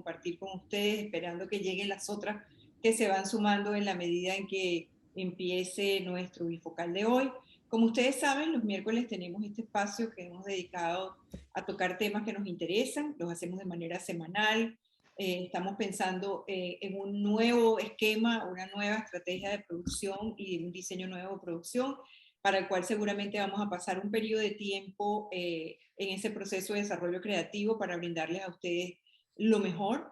compartir con ustedes, esperando que lleguen las otras que se van sumando en la medida en que empiece nuestro bifocal de hoy. Como ustedes saben, los miércoles tenemos este espacio que hemos dedicado a tocar temas que nos interesan, los hacemos de manera semanal. Estamos pensando en un nuevo esquema, una nueva estrategia de producción y un diseño nuevo de producción, para el cual seguramente vamos a pasar un periodo de tiempo en ese proceso de desarrollo creativo para brindarles a ustedes lo mejor.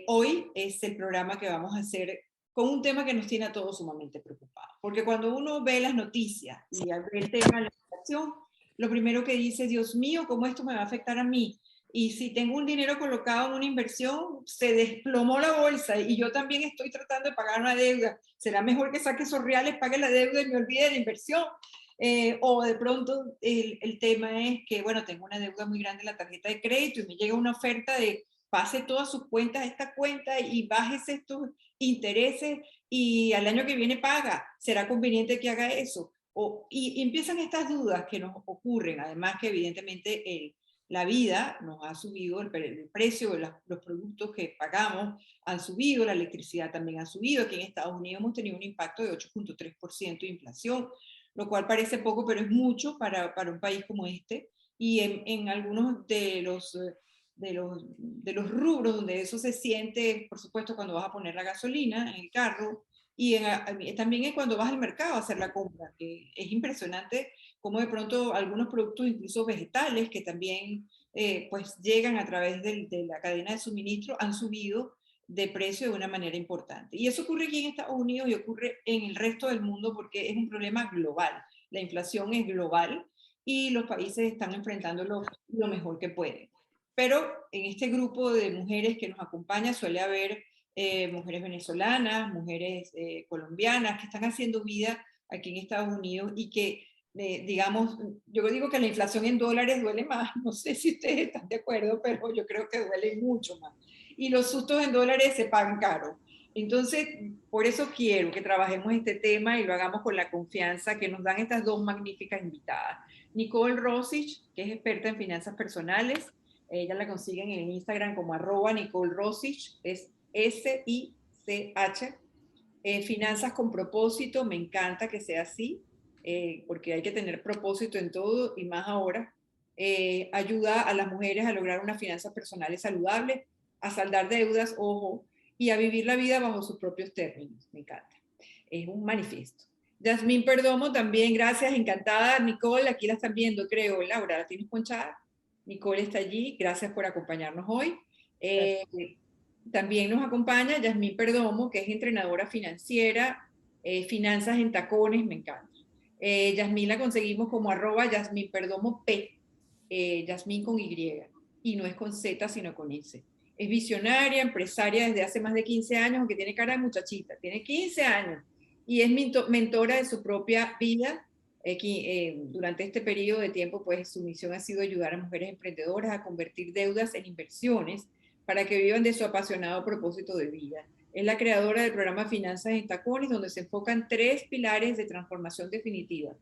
Hoy es el programa que vamos a hacer con un tema que nos tiene a todos sumamente preocupados, porque cuando uno ve las noticias y ve el tema de la inflación, lo primero que dice, Dios mío, ¿cómo esto me va a afectar a mí? Y si tengo un dinero colocado en una inversión, se desplomó la bolsa y yo también estoy tratando de pagar una deuda. ¿Será mejor que saque esos reales, pague la deuda y me olvide de la inversión? O de pronto el tema es que, bueno, tengo una deuda muy grande en la tarjeta de crédito y me llega una oferta de pase todas sus cuentas a esta cuenta y bájese estos intereses y al año que viene paga. ¿Será conveniente que haga eso? Y empiezan estas dudas que nos ocurren, además que evidentemente la vida nos ha subido, el precio de los productos que pagamos han subido, la electricidad también ha subido. Aquí en Estados Unidos hemos tenido un impacto de 8.3% de inflación, lo cual parece poco, pero es mucho para un país como este. Y en algunos de los rubros donde eso se siente, por supuesto, cuando vas a poner la gasolina en el carro, y también es cuando vas al mercado a hacer la compra, que es impresionante como de pronto algunos productos, incluso vegetales, que también pues llegan a través de la cadena de suministro, han subido de precio de una manera importante. Y eso ocurre aquí en Estados Unidos y ocurre en el resto del mundo porque es un problema global. La inflación es global y los países están enfrentándolo lo mejor que pueden. Pero en este grupo de mujeres que nos acompaña suele haber mujeres venezolanas, mujeres colombianas que están haciendo vida aquí en Estados Unidos y que, digamos, yo digo que la inflación en dólares duele más, no sé si ustedes están de acuerdo, pero yo creo que duele mucho más. Y los sustos en dólares se pagan caro. Entonces, por eso quiero que trabajemos este tema y lo hagamos con la confianza que nos dan estas dos magníficas invitadas. Nicole Rosich, que es experta en finanzas personales, ella la consiguen en Instagram como @Nicole Rosich, es S-I-C-H. Finanzas con propósito, me encanta que sea así, porque hay que tener propósito en todo y más ahora. Ayuda a las mujeres a lograr unas finanzas personales saludables, a saldar deudas, ojo, y a vivir la vida bajo sus propios términos. Me encanta. Es un manifiesto. Yasmín Perdomo también, gracias, encantada. Nicole, aquí la están viendo, creo. Laura, ¿la tienes ponchada? Nicole está allí, gracias por acompañarnos hoy. También nos acompaña Yasmín Perdomo, que es entrenadora financiera, finanzas en tacones, me encanta. Yasmín la conseguimos como @Yasmín Perdomo P, Yasmín con Y, y no es con Z, sino con S. Es visionaria, empresaria desde hace más de 15 años, aunque tiene cara de muchachita, tiene 15 años, y es mentora de su propia vida. Durante este periodo de tiempo, pues su misión ha sido ayudar a mujeres emprendedoras a convertir deudas en inversiones para que vivan de su apasionado propósito de vida. Es la creadora del programa Finanzas en Tacones, donde se enfocan 3 pilares de transformación definitiva: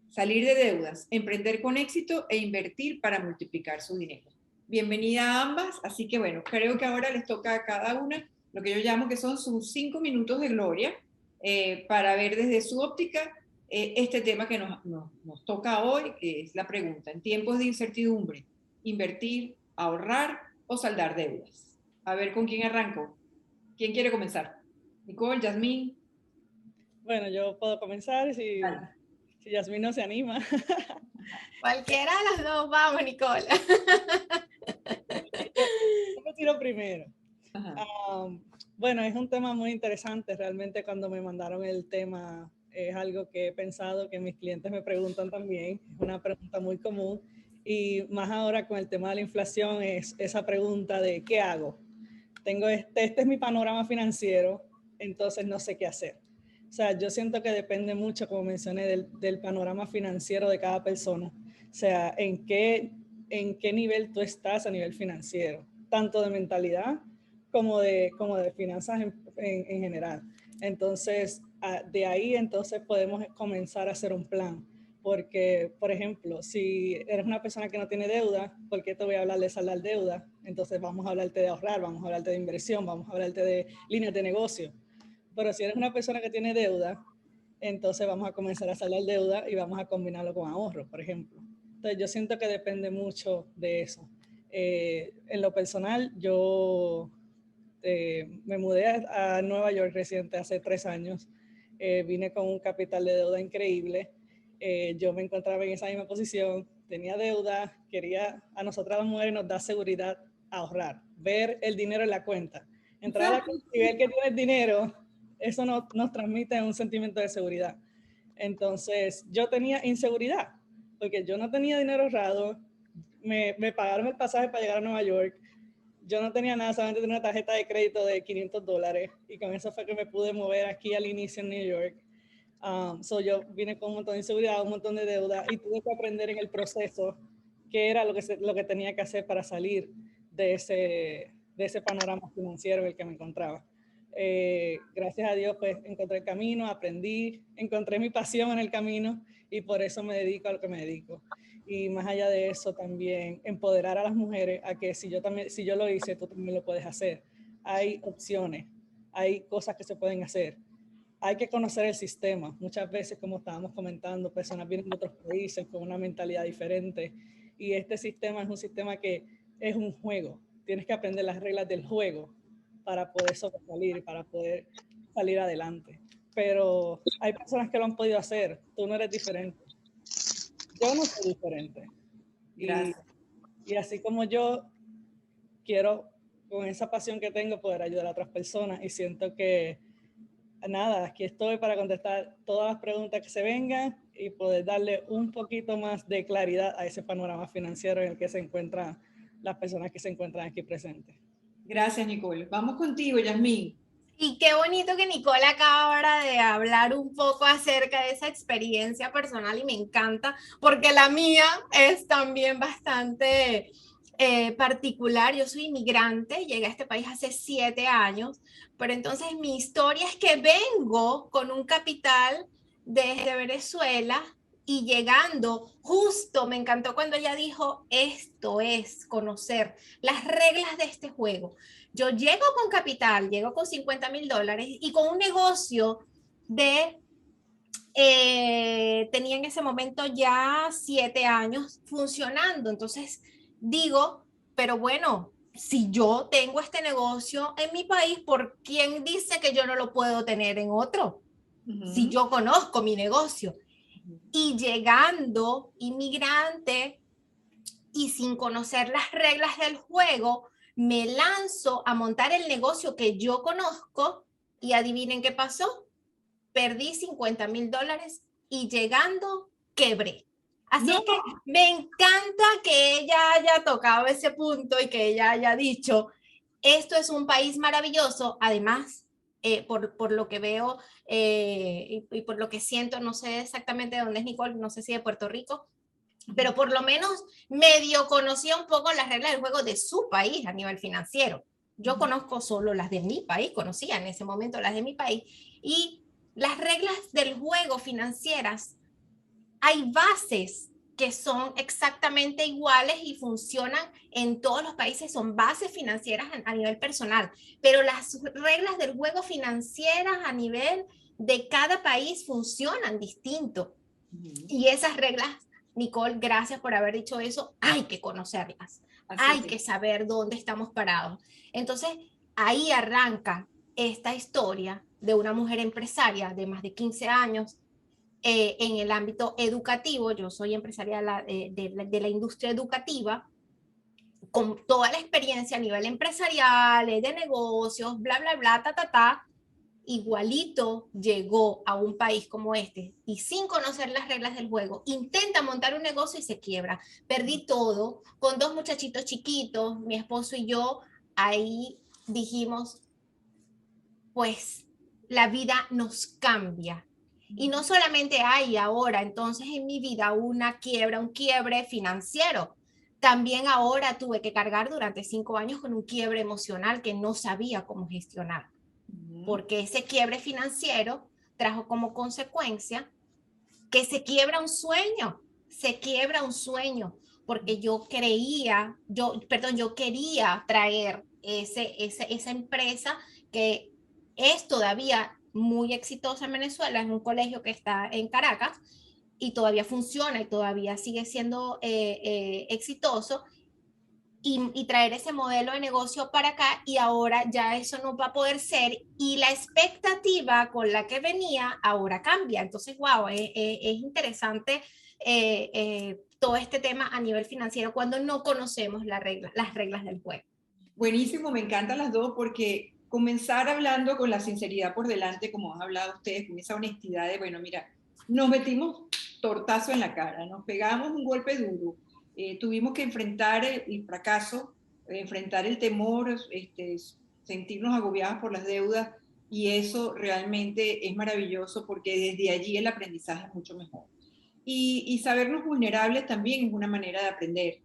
salir de deudas, emprender con éxito e invertir para multiplicar su dinero. Bienvenida a ambas, así que bueno, creo que ahora les toca a cada una lo que yo llamo que son sus 5 minutos de gloria, para ver desde su óptica este tema que nos toca hoy, que es la pregunta: en tiempos de incertidumbre, invertir, ahorrar o saldar deudas. A ver, ¿con quién arranco? ¿Quién quiere comenzar? Nicole, Yasmín. Bueno, yo puedo comenzar si Yasmín no se anima. Cualquiera de las dos, vamos, Nicole. Yo me tiro primero. Bueno, es un tema muy interesante. Realmente cuando me mandaron el tema es algo que he pensado, que mis clientes me preguntan también. Es una pregunta muy común. Y más ahora con el tema de la inflación es esa pregunta de ¿qué hago? Tengo este es mi panorama financiero, entonces no sé qué hacer. O sea, yo siento que depende mucho, como mencioné, del panorama financiero de cada persona. O sea, en qué nivel tú estás a nivel financiero, tanto de mentalidad como de finanzas en general. Entonces, de ahí entonces podemos comenzar a hacer un plan. porque, por ejemplo, si eres una persona que no tiene deuda, ¿por qué te voy a hablar de saldar deuda? Entonces vamos a hablarte de ahorrar, vamos a hablarte de inversión, vamos a hablarte de líneas de negocio. Pero si eres una persona que tiene deuda, entonces vamos a comenzar a saldar deuda y vamos a combinarlo con ahorro, por ejemplo. Entonces yo siento que depende mucho de eso. En lo personal, yo me mudé a Nueva York reciente hace 3 años. Vine con un capital de deuda increíble. Yo me encontraba en esa misma posición, tenía deuda, a nosotras las mujeres nos da seguridad ahorrar, ver el dinero en la cuenta. Entrar a la cuenta y ver que tienes dinero, eso nos transmite un sentimiento de seguridad. Entonces, yo tenía inseguridad, porque yo no tenía dinero ahorrado, me pagaron el pasaje para llegar a Nueva York, yo no tenía nada, solamente tenía una tarjeta de crédito de $500 y con eso fue que me pude mover aquí al inicio en New York. Yo vine con un montón de inseguridad, un montón de deuda y tuve que aprender en el proceso qué era lo que tenía que hacer para salir de ese panorama financiero en el que me encontraba. Gracias a Dios pues encontré el camino, aprendí, encontré mi pasión en el camino y por eso me dedico a lo que me dedico. Y más allá de eso también empoderar a las mujeres a que si yo lo hice, tú también lo puedes hacer. Hay opciones, hay cosas que se pueden hacer. Hay que conocer el sistema. Muchas veces, como estábamos comentando, personas vienen de otros países con una mentalidad diferente y este sistema es un sistema que es un juego. Tienes que aprender las reglas del juego para poder sobresalir, para poder salir adelante. Pero hay personas que lo han podido hacer. Tú no eres diferente. Yo no soy diferente. Y así como yo quiero, con esa pasión que tengo, poder ayudar a otras personas y siento que nada, aquí estoy para contestar todas las preguntas que se vengan y poder darle un poquito más de claridad a ese panorama financiero en el que se encuentran las personas que se encuentran aquí presentes. Gracias, Nicole. Vamos contigo, Yasmín. Y qué bonito que Nicole acaba ahora de hablar un poco acerca de esa experiencia personal y me encanta porque la mía es también bastante particular. Yo soy inmigrante, llegué a este país hace 7 años, pero entonces mi historia es que vengo con un capital desde Venezuela y llegando justo, me encantó cuando ella dijo, esto es conocer las reglas de este juego. Yo llego con capital, llego con $50,000 y con un negocio tenía en ese momento ya 7 años funcionando. Entonces digo, pero bueno, si yo tengo este negocio en mi país, ¿por quién dice que yo no lo puedo tener en otro? Si yo conozco mi negocio. Y llegando inmigrante y sin conocer las reglas del juego, me lanzo a montar el negocio que yo conozco y adivinen qué pasó. Perdí $50,000 y llegando quebré. Así es que me encanta que ella haya tocado ese punto y que ella haya dicho, esto es un país maravilloso, además, por lo que veo y por lo que siento, no sé exactamente de dónde es Nicole, no sé si de Puerto Rico, pero por lo menos medio conocía un poco las reglas del juego de su país a nivel financiero. Yo conozco solo las de mi país, conocía en ese momento las de mi país, y las reglas del juego financieras, hay bases que son exactamente iguales y funcionan en todos los países, son bases financieras a nivel personal, pero las reglas del juego financieras a nivel de cada país funcionan distinto. Y esas reglas, Nicole, gracias por haber dicho eso, hay que conocerlas, hay que saber dónde estamos parados. Entonces, ahí arranca esta historia de una mujer empresaria de más de 15 años en el ámbito educativo. Yo soy empresaria de la industria educativa, con toda la experiencia a nivel empresarial, de negocios, bla, bla, bla, igualito llegó a un país como este y sin conocer las reglas del juego, intenta montar un negocio y se quiebra. Perdí todo, con 2 muchachitos chiquitos, mi esposo y yo, ahí dijimos, pues la vida nos cambia. Y no solamente hay ahora, entonces en mi vida una quiebra, un quiebre financiero. También ahora tuve que cargar durante 5 años con un quiebre emocional que no sabía cómo gestionar. Porque ese quiebre financiero trajo como consecuencia que se quiebra un sueño, porque yo quería traer esa empresa que es todavía muy exitosa en Venezuela, es un colegio que está en Caracas y todavía funciona y todavía sigue siendo exitoso, y traer ese modelo de negocio para acá, y ahora ya eso no va a poder ser, y la expectativa con la que venía ahora cambia. Entonces, wow, es interesante todo este tema a nivel financiero cuando no conocemos las reglas del juego. Buenísimo, me encantan las dos porque comenzar hablando con la sinceridad por delante, como han hablado ustedes, con esa honestidad de, bueno, mira, nos metimos tortazo en la cara, nos pegamos un golpe duro, tuvimos que enfrentar el fracaso, enfrentar el temor, sentirnos agobiados por las deudas, y eso realmente es maravilloso porque desde allí el aprendizaje es mucho mejor. Y sabernos vulnerables también es una manera de aprender.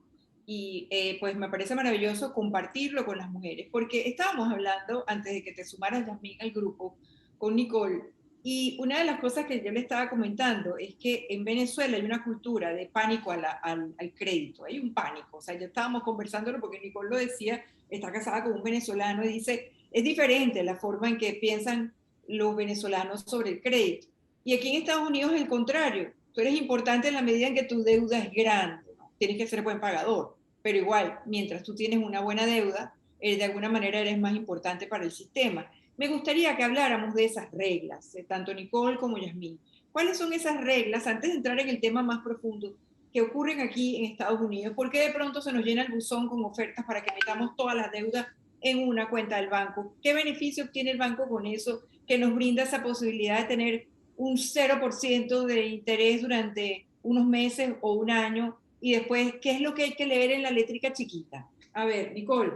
Y pues me parece maravilloso compartirlo con las mujeres, porque estábamos hablando, antes de que te sumaras, Yasmín, al grupo, con Nicole, y una de las cosas que yo le estaba comentando es que en Venezuela hay una cultura de pánico al crédito, hay un pánico, o sea, ya estábamos conversándolo porque Nicole lo decía, está casada con un venezolano y dice, es diferente la forma en que piensan los venezolanos sobre el crédito. Y aquí en Estados Unidos es el contrario, tú eres importante en la medida en que tu deuda es grande, ¿no? Tienes que ser buen pagador, pero igual, mientras tú tienes una buena deuda, de alguna manera eres más importante para el sistema. Me gustaría que habláramos de esas reglas, tanto Nicole como Yasmín. ¿Cuáles son esas reglas, antes de entrar en el tema más profundo, que ocurren aquí en Estados Unidos? ¿Por qué de pronto se nos llena el buzón con ofertas para que metamos todas las deudas en una cuenta del banco? ¿Qué beneficio obtiene el banco con eso, que nos brinda esa posibilidad de tener un 0% de interés durante unos meses o un año? Y después, ¿qué es lo que hay que leer en la letrica chiquita? A ver, Nicole.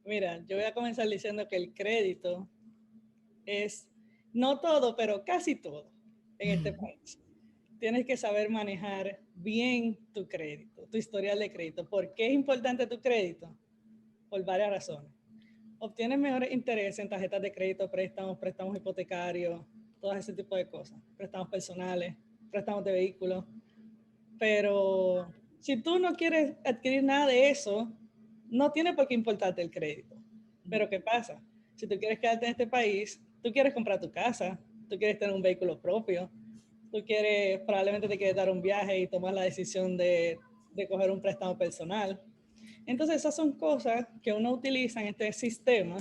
Mira, yo voy a comenzar diciendo que el crédito es no todo, pero casi todo en este país. Tienes que saber manejar bien tu crédito, tu historial de crédito. ¿Por qué es importante tu crédito? Por varias razones. Obtienes mejores intereses en tarjetas de crédito, préstamos hipotecarios, todo ese tipo de cosas, préstamos personales, préstamos de vehículos. Pero si tú no quieres adquirir nada de eso, no tiene por qué importarte el crédito. Pero ¿qué pasa? Si tú quieres quedarte en este país, tú quieres comprar tu casa, tú quieres tener un vehículo propio, probablemente te quieres dar un viaje y tomar la decisión de coger un préstamo personal. Entonces esas son cosas que uno utiliza en este sistema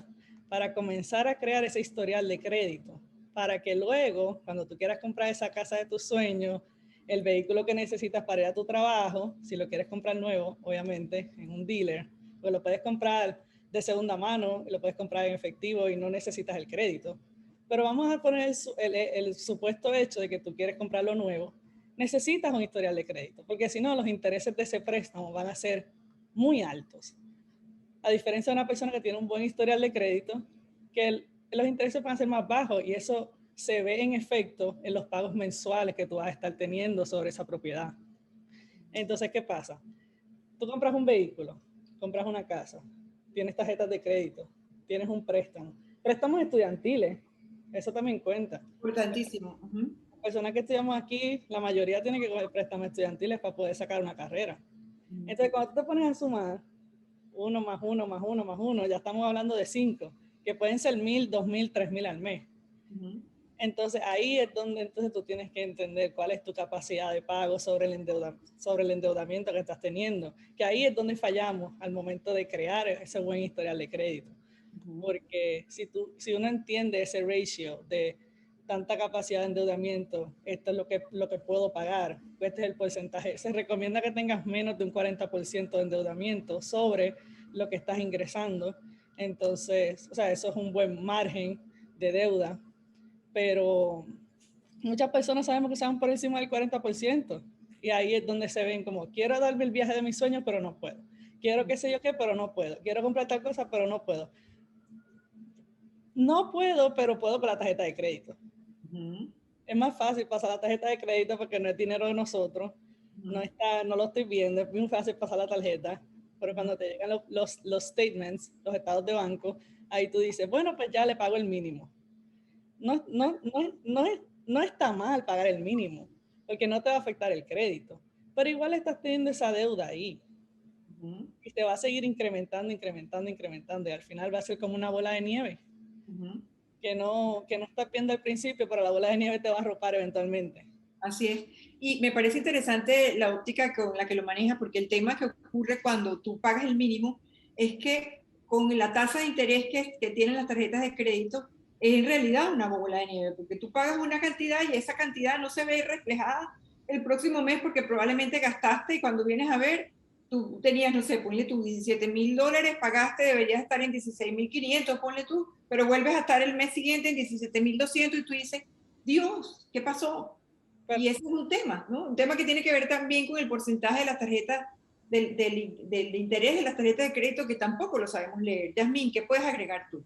para comenzar a crear ese historial de crédito, para que luego, cuando tú quieras comprar esa casa de tus sueños, el vehículo que necesitas para ir a tu trabajo, si lo quieres comprar nuevo, obviamente, en un dealer, pues lo puedes comprar de segunda mano y lo puedes comprar en efectivo y no necesitas el crédito. Pero vamos a poner el supuesto hecho de que tú quieres comprarlo nuevo, necesitas un historial de crédito, porque si no, los intereses de ese préstamo van a ser muy altos. A diferencia de una persona que tiene un buen historial de crédito, que los intereses van a ser más bajos, y eso se ve en efecto en los pagos mensuales que tú vas a estar teniendo sobre esa propiedad. Entonces, ¿qué pasa? Tú compras un vehículo, compras una casa, tienes tarjetas de crédito, tienes un préstamo, préstamos estudiantiles, eso también cuenta. Importantísimo. Las personas que estudiamos aquí, la mayoría tienen que coger préstamos estudiantiles para poder sacar una carrera. Entonces, cuando tú te pones a sumar 1 más 1 más 1 más 1, ya estamos hablando de 5, que pueden ser 1,000, 2,000, 3,000 al mes. Entonces, ahí es donde entonces tú tienes que entender cuál es tu capacidad de pago sobre el endeudamiento que estás teniendo, que ahí es donde fallamos al momento de crear ese buen historial de crédito. Porque si uno entiende ese ratio de tanta capacidad de endeudamiento, esto es lo que puedo pagar, este es el porcentaje, se recomienda que tengas menos de un 40% de endeudamiento sobre lo que estás ingresando. Entonces, o sea, eso es un buen margen de deuda, pero muchas personas sabemos que se van por encima del 40%, y ahí es donde se ven como, quiero darme el viaje de mis sueños, pero no puedo. Quiero qué sé yo qué, pero no puedo. Quiero comprar tal cosa, pero no puedo. No puedo, pero puedo con la tarjeta de crédito. Es más fácil pasar la tarjeta de crédito porque no es dinero de nosotros. No lo estoy viendo, es muy fácil pasar la tarjeta. Pero cuando te llegan los statements, los estados de banco, ahí tú dices, bueno, pues ya le pago el mínimo. No es no está mal pagar el mínimo, porque no te va a afectar el crédito, pero igual estás teniendo esa deuda ahí. Y te va a seguir incrementando, y al final va a ser como una bola de nieve. Que no estás viendo al principio, pero la bola de nieve te va a arropar eventualmente. Así es. Y me parece interesante la óptica con la que lo manejas, porque el tema que ocurre cuando tú pagas el mínimo es que con la tasa de interés que tienen las tarjetas de crédito, es en realidad una bola de nieve, porque tú pagas una cantidad y esa cantidad no se ve reflejada el próximo mes porque probablemente gastaste y cuando vienes a ver, tú tenías, no sé, ponle tú $17,000, pagaste, deberías estar en 16,500, ponle tú, pero vuelves a estar el mes siguiente en 17,200 y tú dices, Dios, ¿qué pasó? Y ese es un tema, ¿no? Un tema que tiene que ver también con el porcentaje de las tarjetas, del interés de las tarjetas de crédito, que tampoco lo sabemos leer. Yasmín, ¿qué puedes agregar tú?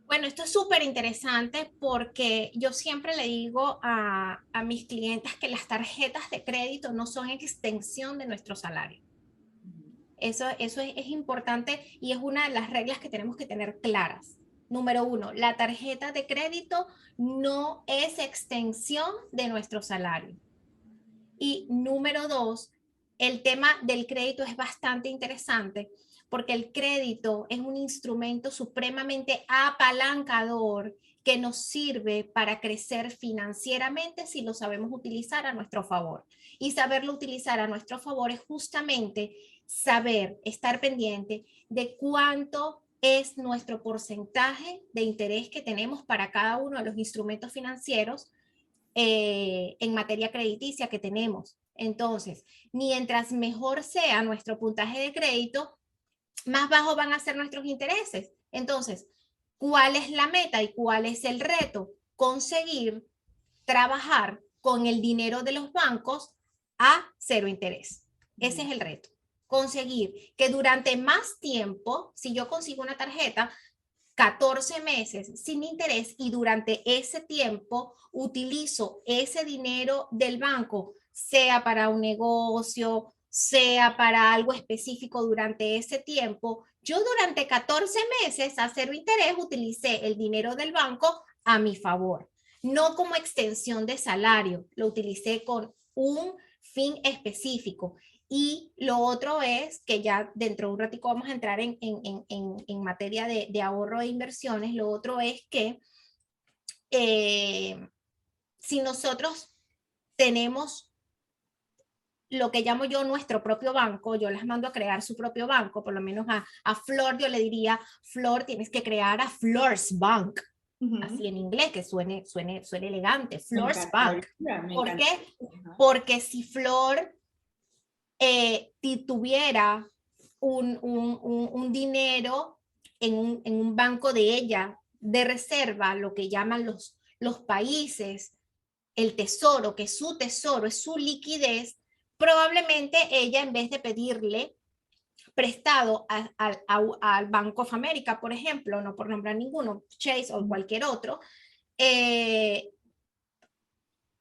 Bueno, esto es súper interesante porque yo siempre le digo a mis clientes que las tarjetas de crédito no son extensión de nuestro salario. Eso es importante y es una de las reglas que tenemos que tener claras. Número uno, la tarjeta de crédito no es extensión de nuestro salario. Y número dos, el tema del crédito es bastante interesante porque el crédito es un instrumento supremamente apalancador que nos sirve para crecer financieramente si lo sabemos utilizar a nuestro favor. Y saberlo utilizar a nuestro favor es justamente saber, estar pendiente de cuánto es nuestro porcentaje de interés que tenemos para cada uno de los instrumentos financieros en materia crediticia que tenemos. Entonces, mientras mejor sea nuestro puntaje de crédito, más bajos van a ser nuestros intereses. Entonces, ¿cuál es la meta y cuál es el reto? Conseguir trabajar con el dinero de los bancos a cero interés. Ese es el reto. Conseguir que durante más tiempo, si yo consigo una tarjeta, 14 meses sin interés y durante ese tiempo utilizo ese dinero del banco, sea para un negocio, sea para algo específico durante ese tiempo, yo durante 14 meses a cero interés utilicé el dinero del banco a mi favor, no como extensión de salario, lo utilicé con un fin específico. Y lo otro es que ya dentro de un ratico vamos a entrar en materia de ahorro e inversiones. Lo otro es que si nosotros tenemos lo que llamo yo nuestro propio banco, yo las mando a crear su propio banco, por lo menos a Flor yo le diría, Flor, tienes que crear a Flor's Bank. Así en inglés, que suene elegante, Flor's Bank. ¿Por qué? Porque si Flor tuviera un dinero en un banco de ella de reserva, lo que llaman los países, el tesoro, que su tesoro es su liquidez, probablemente ella en vez de pedirle prestado al Bank of America, por ejemplo, no por nombrar ninguno, Chase o cualquier otro,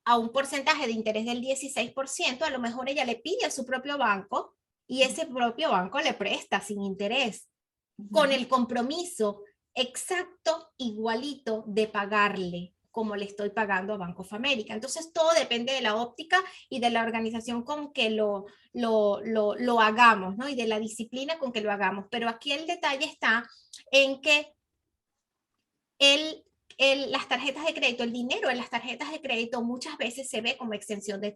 a un porcentaje de interés del 16%, a lo mejor ella le pide a su propio banco y ese propio banco le presta sin interés, con el compromiso exacto, igualito de pagarle como le estoy pagando a Bank of America. Entonces todo depende de la óptica y de la organización con que lo hagamos, ¿no? Y de la disciplina con que lo hagamos. Pero aquí el detalle está en que las tarjetas de crédito, el dinero en las tarjetas de crédito muchas veces se ve como extensión de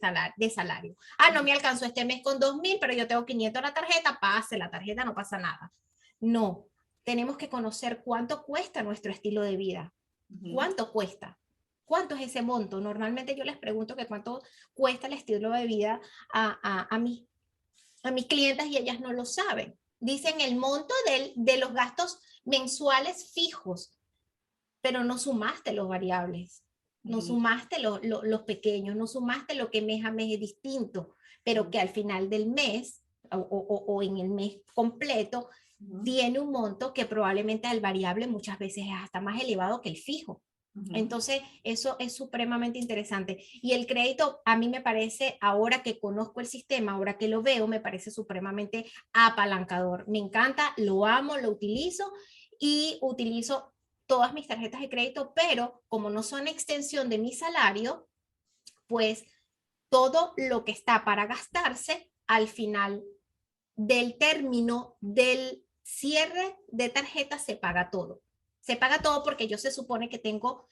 salario. Ah, no me alcanzó este mes con 2,000, pero yo tengo 500 en la tarjeta, pase la tarjeta, no pasa nada. No, tenemos que conocer cuánto cuesta nuestro estilo de vida. ¿Cuánto cuesta? ¿Cuánto es ese monto? Normalmente yo les pregunto que cuánto cuesta el estilo de vida a mis clientes y ellas no lo saben. Dicen el monto de los gastos mensuales fijos, pero no sumaste los variables, no sumaste los pequeños, no sumaste lo que mes a mes es distinto, pero que al final del mes o en el mes completo tiene un monto que probablemente al variable muchas veces es hasta más elevado que el fijo. Entonces, eso es supremamente interesante. Y el crédito, a mí me parece, ahora que conozco el sistema, ahora que lo veo, me parece supremamente apalancador. Me encanta, lo amo, lo utilizo y utilizo todas mis tarjetas de crédito, pero como no son extensión de mi salario, pues todo lo que está para gastarse al final del término del cierre de tarjeta se paga todo. Se paga todo porque yo se supone que tengo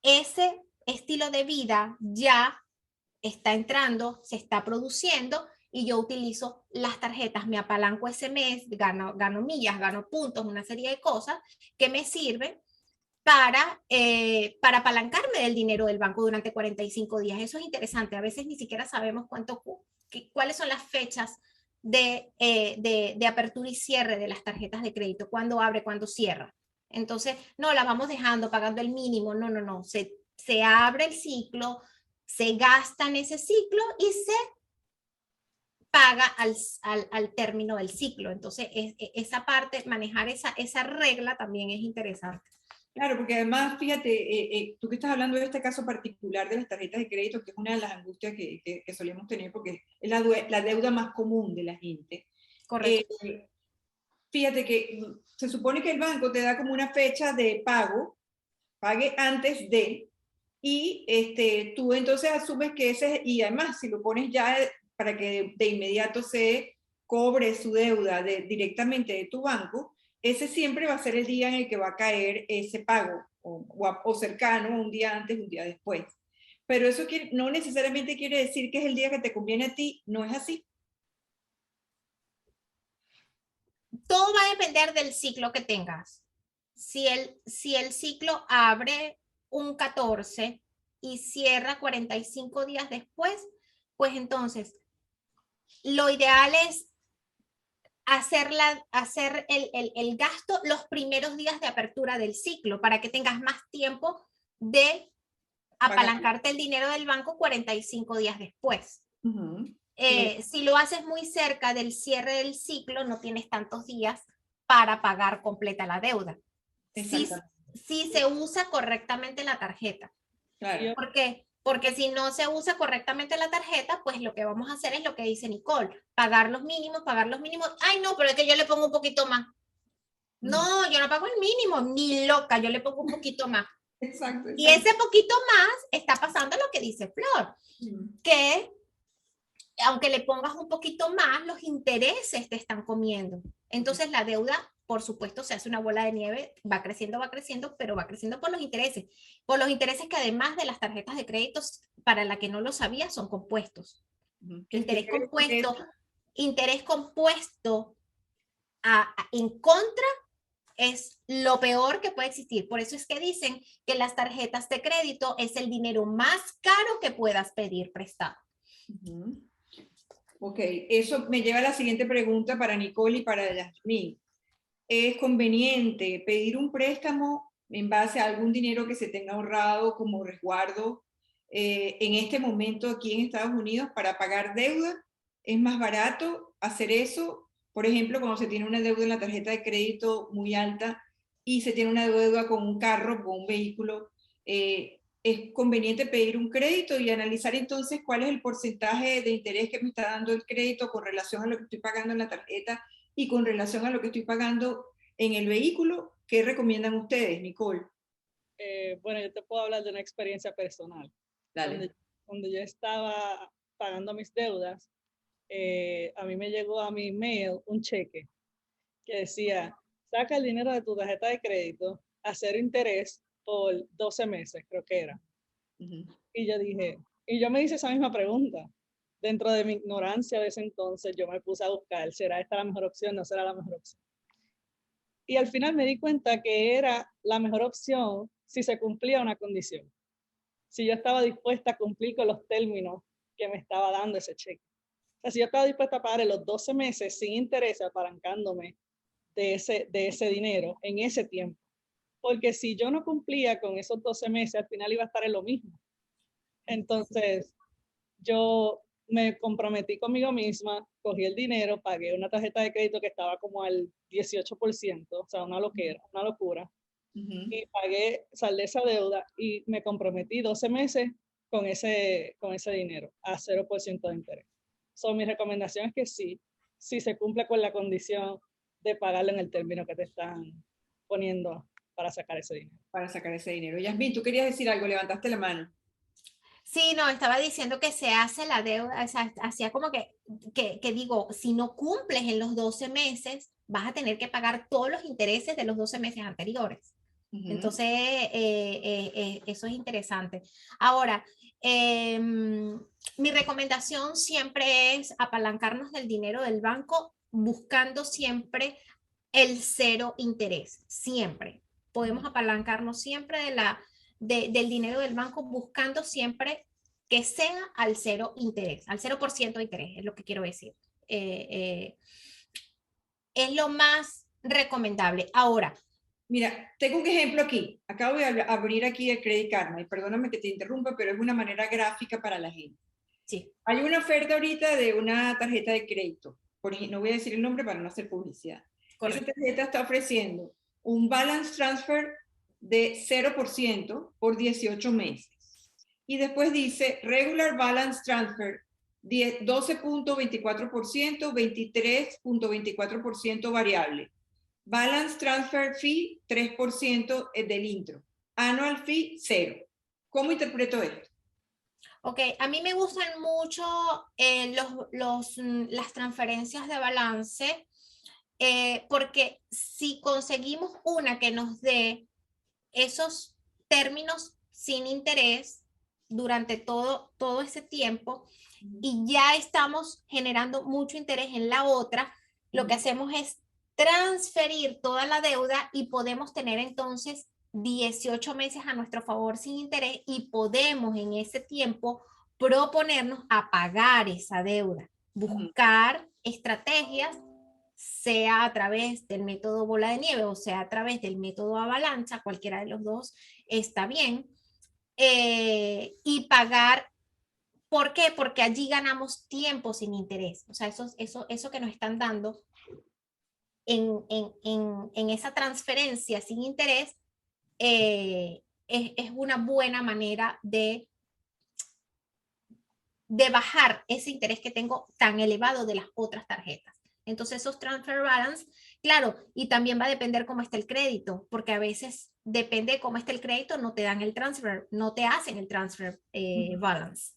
ese estilo de vida ya está entrando, se está produciendo y yo utilizo las tarjetas, me apalanco ese mes, gano millas, gano puntos, una serie de cosas que me sirven para apalancarme del dinero del banco durante 45 días. Eso es interesante. A veces ni siquiera sabemos cuáles son las fechas de apertura y cierre de las tarjetas de crédito, cuándo abre, cuándo cierra. Entonces, no, la vamos dejando pagando el mínimo. No, no, no. Se abre el ciclo, se gasta en ese ciclo y se paga al término del ciclo. Entonces, esa parte, manejar esa regla también es interesante. Claro, porque además, fíjate, tú que estás hablando de este caso particular de las tarjetas de crédito, que es una de las angustias que solemos tener, porque es la deuda más común de la gente. Correcto. Fíjate que se supone que el banco te da como una fecha de pago, pague antes de, y tú entonces asumes que ese, y además si lo pones ya para que de inmediato se cobre su deuda directamente de tu banco, ese siempre va a ser el día en el que va a caer ese pago, o cercano, un día antes, un día después. Pero eso no necesariamente quiere decir que es el día que te conviene a ti, no es así. Todo va a depender del ciclo que tengas. Si el ciclo abre un 14 y cierra 45 días después, pues entonces lo ideal es hacer el gasto los primeros días de apertura del ciclo para que tengas más tiempo de apalancarte el dinero del banco 45 días después. Si lo haces muy cerca del cierre del ciclo, no tienes tantos días para pagar completa la deuda. Si se usa correctamente la tarjeta. Claro. ¿Por qué? Porque si no se usa correctamente la tarjeta, pues lo que vamos a hacer es lo que dice Nicole, pagar los mínimos. Ay, no, pero es que yo le pongo un poquito más. No, yo no pago el mínimo, ni loca, yo le pongo un poquito más. Exacto. Y ese poquito más está pasando lo que dice Flor, que aunque le pongas un poquito más, los intereses te están comiendo. Entonces la deuda, por supuesto, se hace una bola de nieve, va creciendo, pero va creciendo por los intereses. Por los intereses que además de las tarjetas de créditos, para la que no lo sabía, son compuestos. Interés compuesto en contra es lo peor que puede existir. Por eso es que dicen que las tarjetas de crédito es el dinero más caro que puedas pedir prestado. Ok, eso me lleva a la siguiente pregunta para Nicole y para Yasmín. ¿Es conveniente pedir un préstamo en base a algún dinero que se tenga ahorrado como resguardo en este momento aquí en Estados Unidos para pagar deuda? ¿Es más barato hacer eso? Por ejemplo, cuando se tiene una deuda en la tarjeta de crédito muy alta y se tiene una deuda con un carro, con un vehículo, es conveniente pedir un crédito y analizar entonces cuál es el porcentaje de interés que me está dando el crédito con relación a lo que estoy pagando en la tarjeta y con relación a lo que estoy pagando en el vehículo. ¿Qué recomiendan ustedes, Nicole? Bueno, yo te puedo hablar de una experiencia personal. Dale. Cuando yo estaba pagando mis deudas, a mí me llegó a mi email un cheque que decía, saca el dinero de tu tarjeta de crédito a cero interés por 12 meses, creo que era. Y yo dije, y yo me hice esa misma pregunta. Dentro de mi ignorancia de ese entonces, yo me puse a buscar, ¿será esta la mejor opción? ¿No será la mejor opción? Y al final me di cuenta que era la mejor opción si se cumplía una condición. Si yo estaba dispuesta a cumplir con los términos que me estaba dando ese cheque. O sea, si yo estaba dispuesta a pagar los 12 meses sin interés, apalancándome de ese dinero en ese tiempo. Porque si yo no cumplía con esos 12 meses, al final iba a estar en lo mismo. Entonces, yo me comprometí conmigo misma, cogí el dinero, pagué una tarjeta de crédito que estaba como al 18%, o sea, una locura. Y pagué, saldé esa deuda y me comprometí 12 meses con ese dinero a 0% de interés. Mi recomendación es que sí, si se cumple con la condición de pagarlo en el término que te están poniendo para sacar ese dinero. Para sacar ese dinero. Yasmín, tú querías decir algo, levantaste la mano. Sí, no, estaba diciendo que se hace la deuda, o sea, hacía como que digo, si no cumples en los 12 meses, vas a tener que pagar todos los intereses de los 12 meses anteriores. Entonces, eso es interesante. Ahora, mi recomendación siempre es apalancarnos del dinero del banco buscando siempre el cero interés, siempre. Podemos apalancarnos siempre del dinero del banco buscando siempre que sea al cero interés, al 0% de interés, es lo que quiero decir. Es lo más recomendable. Ahora, mira, tengo un ejemplo aquí. Acabo de abrir aquí el Credit Karma y perdóname que te interrumpa, pero es una manera gráfica para la gente. sí. Hay una oferta ahorita de una tarjeta de crédito. Por ejemplo, no voy a decir el nombre para no hacer publicidad. Correcto. Esa tarjeta está ofreciendo un balance transfer de 0% por 18 meses. Y después dice regular balance transfer 12.24%, 23.24% variable. Balance transfer fee 3% del intro. Annual fee 0. ¿Cómo interpreto esto? Ok, a mí me gustan mucho las transferencias de balance porque si conseguimos una que nos dé esos términos sin interés durante todo ese tiempo y ya estamos generando mucho interés en la otra, lo que hacemos es transferir toda la deuda y podemos tener entonces 18 meses a nuestro favor sin interés y podemos en ese tiempo proponernos a pagar esa deuda, buscar estrategias, sea a través del método bola de nieve o sea a través del método avalancha, cualquiera de los dos está bien, y pagar. ¿Por qué? Porque allí ganamos tiempo sin interés. O sea, eso que nos están dando en esa transferencia sin interés es una buena manera de bajar ese interés que tengo tan elevado de las otras tarjetas. Entonces esos transfer balance, claro, y también va a depender cómo está el crédito, porque a veces depende de cómo está el crédito, no te dan el transfer, no te hacen el transfer balance.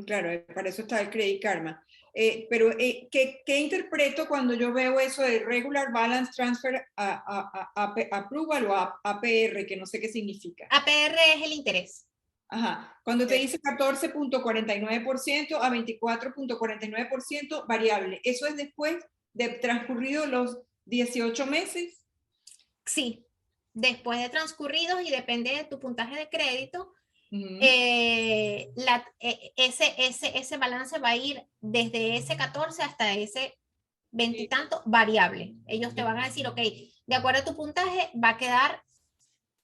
Claro, para eso está el Credit Karma. Pero, ¿qué interpreto cuando yo veo eso de Regular Balance Transfer Approval o APR, que no sé qué significa? APR es el interés. Ajá. Cuando te dice 14.49% a 24.49% variable, ¿eso es después de transcurrido los 18 meses? Sí, después de transcurridos y depende de tu puntaje de crédito, ese balance va a ir desde ese 14 hasta ese 20 y tanto variable. Ellos te van a decir, ok, de acuerdo a tu puntaje va a quedar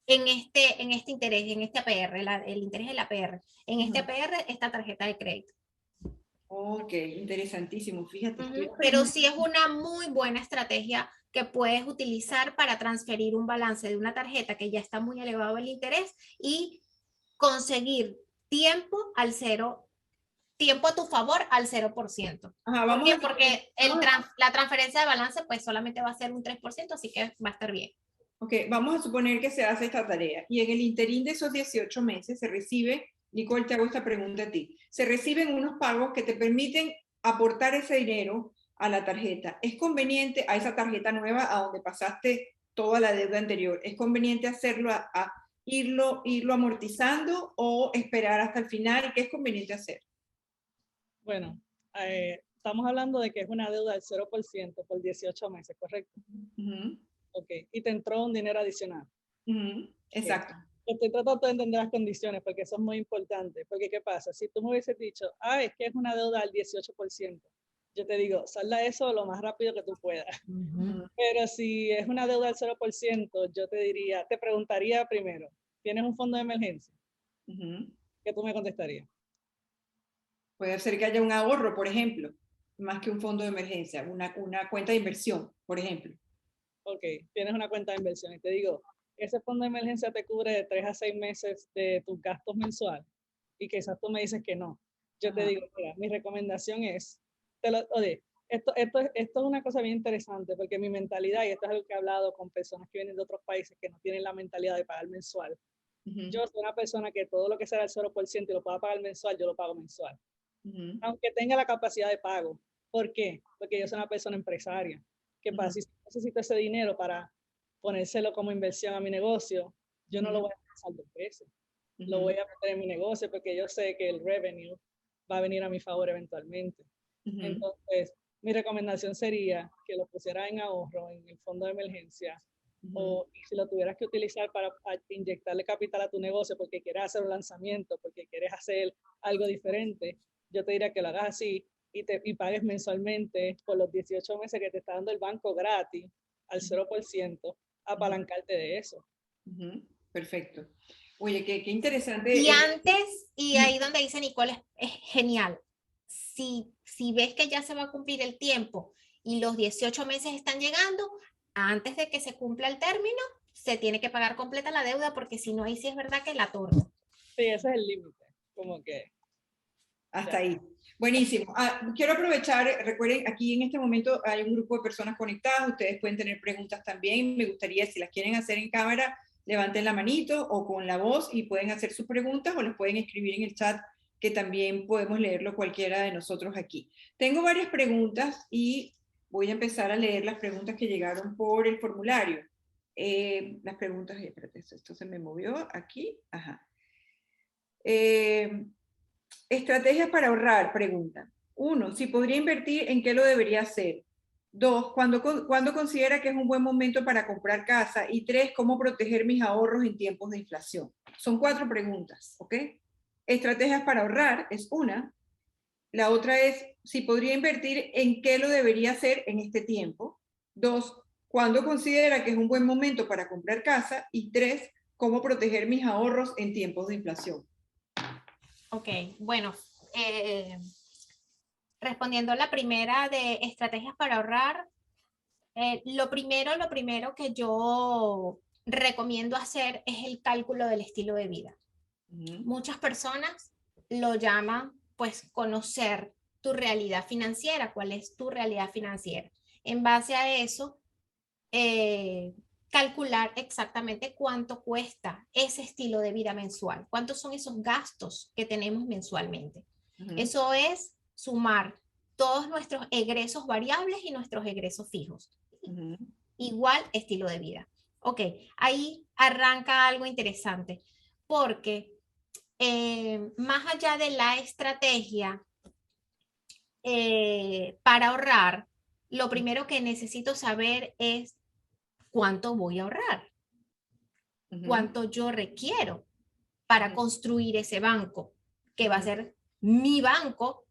en este interés, en este APR, el interés del APR. En este APR, esta tarjeta de crédito. Ok, interesantísimo, fíjate. Pero sí es una muy buena estrategia que puedes utilizar para transferir un balance de una tarjeta que ya está muy elevado el interés y conseguir tiempo al cero, tiempo a tu favor al 0%. Ajá, ¿Por qué? Porque la transferencia de balance pues solamente va a ser un 3%, así que va a estar bien. Ok, vamos a suponer que se hace esta tarea y en el interín de esos 18 meses se recibe, Nicole, te hago esta pregunta a ti, se reciben unos pagos que te permiten aportar ese dinero a la tarjeta. ¿Es conveniente a esa tarjeta nueva a donde pasaste toda la deuda anterior? ¿Es conveniente hacerlo a irlo amortizando o esperar hasta el final? ¿Qué es conveniente hacer? Bueno, estamos hablando de que es una deuda del 0% por 18 meses, ¿correcto? Ok, y te entró un dinero adicional. Exacto. Estoy tratando de entender las condiciones porque eso es muy importante. Porque, ¿qué pasa? Si tú me hubieses dicho, es que es una deuda al 18%, yo te digo, salda eso lo más rápido que tú puedas. Pero si es una deuda al 0%, yo te diría, te preguntaría primero, ¿tienes un fondo de emergencia? ¿Qué tú me contestarías? Puede ser que haya un ahorro, por ejemplo, más que un fondo de emergencia, una cuenta de inversión, por ejemplo. Ok, tienes una cuenta de inversión y te digo, ese fondo de emergencia te cubre de 3 a 6 meses de tus gastos mensuales y quizás tú me dices que no. Yo te digo, mira, mi recomendación es, Esto es una cosa bien interesante, porque mi mentalidad, y esto es algo que he hablado con personas que vienen de otros países que no tienen la mentalidad de pagar mensual. Yo soy una persona que todo lo que sea el 0% y lo pueda pagar mensual, yo lo pago mensual. Aunque tenga la capacidad de pago. ¿Por qué? Porque yo soy una persona empresaria. ¿Qué pasa? Si necesito ese dinero para ponérselo como inversión a mi negocio, yo no lo voy a pasar 2 veces. Lo voy a meter en mi negocio porque yo sé que el revenue va a venir a mi favor eventualmente. Entonces, mi recomendación sería que lo pusieras en ahorro, en el fondo de emergencia, o si lo tuvieras que utilizar para inyectarle capital a tu negocio porque quieres hacer un lanzamiento, porque quieres hacer algo diferente, yo te diría que lo hagas así y pagues mensualmente por los 18 meses que te está dando el banco gratis al 0%, apalancarte de eso. Perfecto. Oye, qué interesante. Y antes, y ahí donde dice Nicole, es genial. Si ves que ya se va a cumplir el tiempo y los 18 meses están llegando, antes de que se cumpla el término, se tiene que pagar completa la deuda, porque si no, ahí sí es verdad que la torna. Sí, ese es el límite, como que. Hasta ahí. Buenísimo. Quiero aprovechar, recuerden, aquí en este momento hay un grupo de personas conectadas, ustedes pueden tener preguntas también, me gustaría, si las quieren hacer en cámara, levanten la manito o con la voz y pueden hacer sus preguntas o las pueden escribir en el chat, que también podemos leerlo cualquiera de nosotros aquí. Tengo varias preguntas y voy a empezar a leer las preguntas que llegaron por el formulario. Las preguntas, espérate, esto se me movió aquí, ajá. Estrategias para ahorrar, pregunta. 1, si podría invertir, ¿en qué lo debería hacer? 2, ¿cuándo considera que es un buen momento para comprar casa? Y 3, ¿cómo proteger mis ahorros en tiempos de inflación? Son 4 preguntas, ¿ok? Estrategias para ahorrar es una. La otra es, si podría invertir, ¿en qué lo debería hacer en este tiempo? 2, ¿cuándo considera que es un buen momento para comprar casa? Y 3, ¿cómo proteger mis ahorros en tiempos de inflación? Ok, bueno, respondiendo a la primera de estrategias para ahorrar, lo primero que yo recomiendo hacer es el cálculo del estilo de vida. Muchas personas lo llaman, pues, conocer tu realidad financiera, cuál es tu realidad financiera. En base a eso, calcular exactamente cuánto cuesta ese estilo de vida mensual, cuántos son esos gastos que tenemos mensualmente. Eso es sumar todos nuestros egresos variables y nuestros egresos fijos. Igual estilo de vida. Ok, ahí arranca algo interesante, porque más allá de la estrategia para ahorrar, lo primero que necesito saber es cuánto voy a ahorrar, cuánto yo requiero para construir ese banco, que va a ser mi banco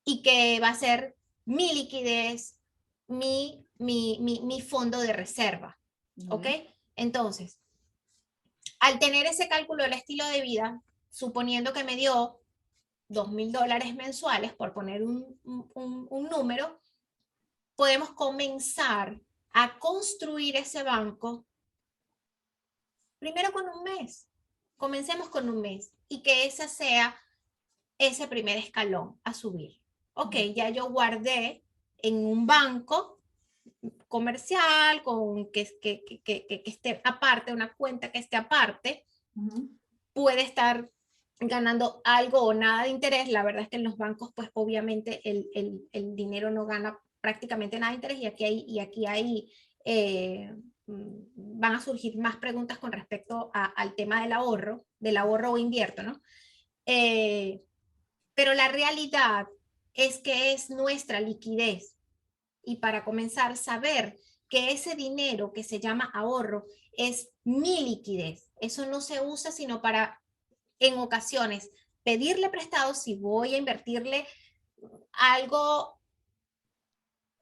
y que va a ser mi liquidez, mi fondo de reserva. ¿Ok? Entonces, al tener ese cálculo del estilo de vida, suponiendo que me dio $2,000 mensuales, por poner un número, podemos comenzar a construir ese banco primero con un mes. Comencemos con un mes y que ese sea ese primer escalón a subir. Ok, ya yo guardé en un banco comercial con que esté aparte, una cuenta que esté aparte, puede estar ganando algo o nada de interés. La verdad es que en los bancos, pues obviamente el dinero no gana prácticamente nada de interés, y aquí hay van a surgir más preguntas con respecto al tema del ahorro o invierto, ¿no? Pero la realidad es que es nuestra liquidez, y para comenzar, saber que ese dinero que se llama ahorro es mi liquidez. Eso no se usa sino para, en ocasiones, pedirle prestado si voy a invertirle algo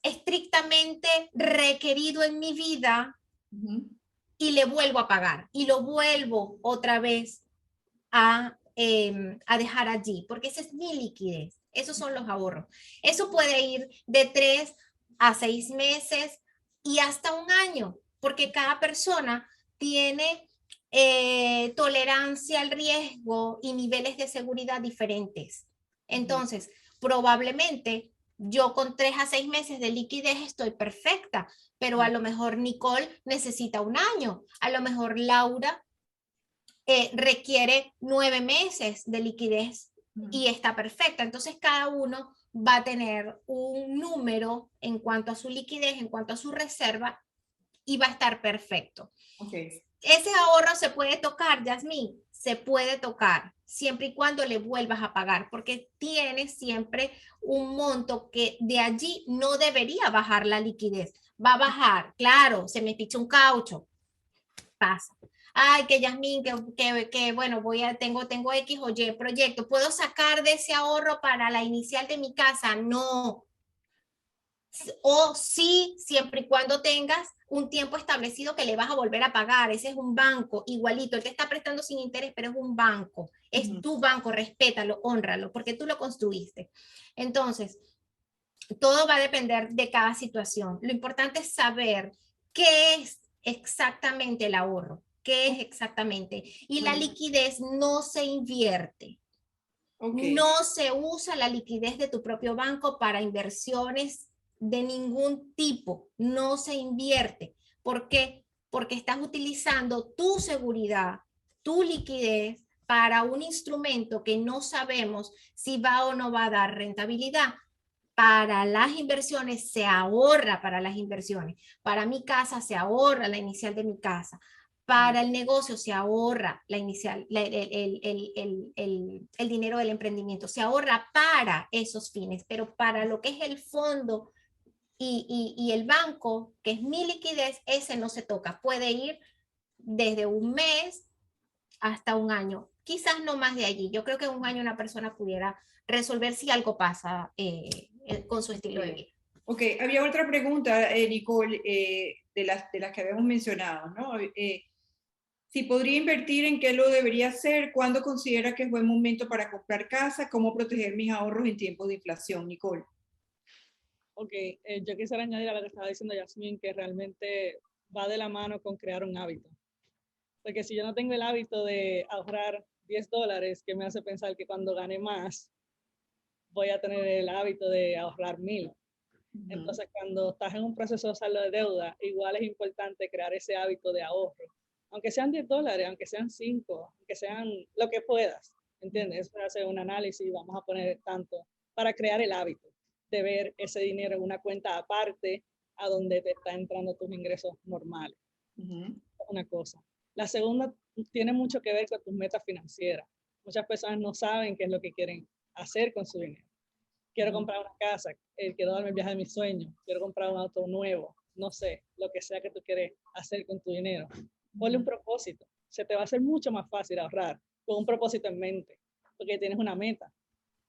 estrictamente requerido en mi vida, y le vuelvo a pagar y lo vuelvo otra vez a dejar allí, porque esa es mi liquidez. Esos son los ahorros. Eso puede ir de 3 a 6 meses y hasta un año, porque cada persona tiene tolerancia al riesgo y niveles de seguridad diferentes. Entonces, probablemente yo con 3 a 6 meses de liquidez estoy perfecta, pero a lo mejor Nicole necesita un año, a lo mejor Laura requiere 9 meses de liquidez y está perfecta. Entonces cada uno va a tener un número en cuanto a su liquidez, en cuanto a su reserva, y va a estar perfecto. Okay. Ese ahorro se puede tocar, Yasmín, se puede tocar siempre y cuando le vuelvas a pagar, porque tienes siempre un monto que de allí no debería bajar la liquidez. Va a bajar, claro, se me picha un caucho, pasa. Ay, que Yasmín, que bueno, tengo X o Y proyecto. ¿Puedo sacar de ese ahorro para la inicial de mi casa? No. O sí, siempre y cuando tengas un tiempo establecido que le vas a volver a pagar. Ese es un banco, igualito. Él te está prestando sin interés, pero es un banco. Es tu banco, respétalo, hónralo, porque tú lo construiste. Entonces, todo va a depender de cada situación. Lo importante es saber qué es exactamente el ahorro, qué es exactamente. Y la liquidez no se invierte. Okay. No se usa la liquidez de tu propio banco para inversiones de ningún tipo. No se invierte. ¿Por qué? Porque estás utilizando tu seguridad, tu liquidez para un instrumento que no sabemos si va o no va a dar rentabilidad. Para las inversiones se ahorra para las inversiones. Para mi casa se ahorra la inicial de mi casa. Para el negocio se ahorra la inicial, el dinero del emprendimiento. Se ahorra para esos fines, pero para lo que es el fondo y el banco, que es mi liquidez, ese no se toca. Puede ir desde un mes hasta un año. Quizás no más de allí. Yo creo que en un año una persona pudiera resolver si algo pasa con su estilo de vida. Ok, había otra pregunta, Nicole, de las que habíamos mencionado, ¿no? Si podría invertir, ¿en qué lo debería hacer? ¿Cuándo considera que es buen momento para comprar casa? ¿Cómo proteger mis ahorros en tiempos de inflación, Nicole? Ok, yo quisiera añadir a lo que estaba diciendo Yasmín, que realmente va de la mano con crear un hábito. Porque si yo no tengo el hábito de ahorrar $10, que me hace pensar que cuando gane más, voy a tener el hábito de ahorrar 1,000. Entonces, cuando estás en un proceso de saldo de deuda, igual es importante crear ese hábito de ahorro. Aunque sean $10, aunque sean 5, aunque sean lo que puedas, ¿entiendes? Eso hacer un análisis, vamos a poner tanto, para crear el hábito de ver ese dinero en una cuenta aparte a donde te están entrando tus ingresos normales. Una cosa. La segunda tiene mucho que ver con tus metas financieras. Muchas personas no saben qué es lo que quieren hacer con su dinero. Quiero comprar una casa, quiero darme el viaje de mis sueños, quiero comprar un auto nuevo, no sé, lo que sea que tú quieres hacer con tu dinero. Ponle un propósito. Se te va a hacer mucho más fácil ahorrar con un propósito en mente, porque tienes una meta.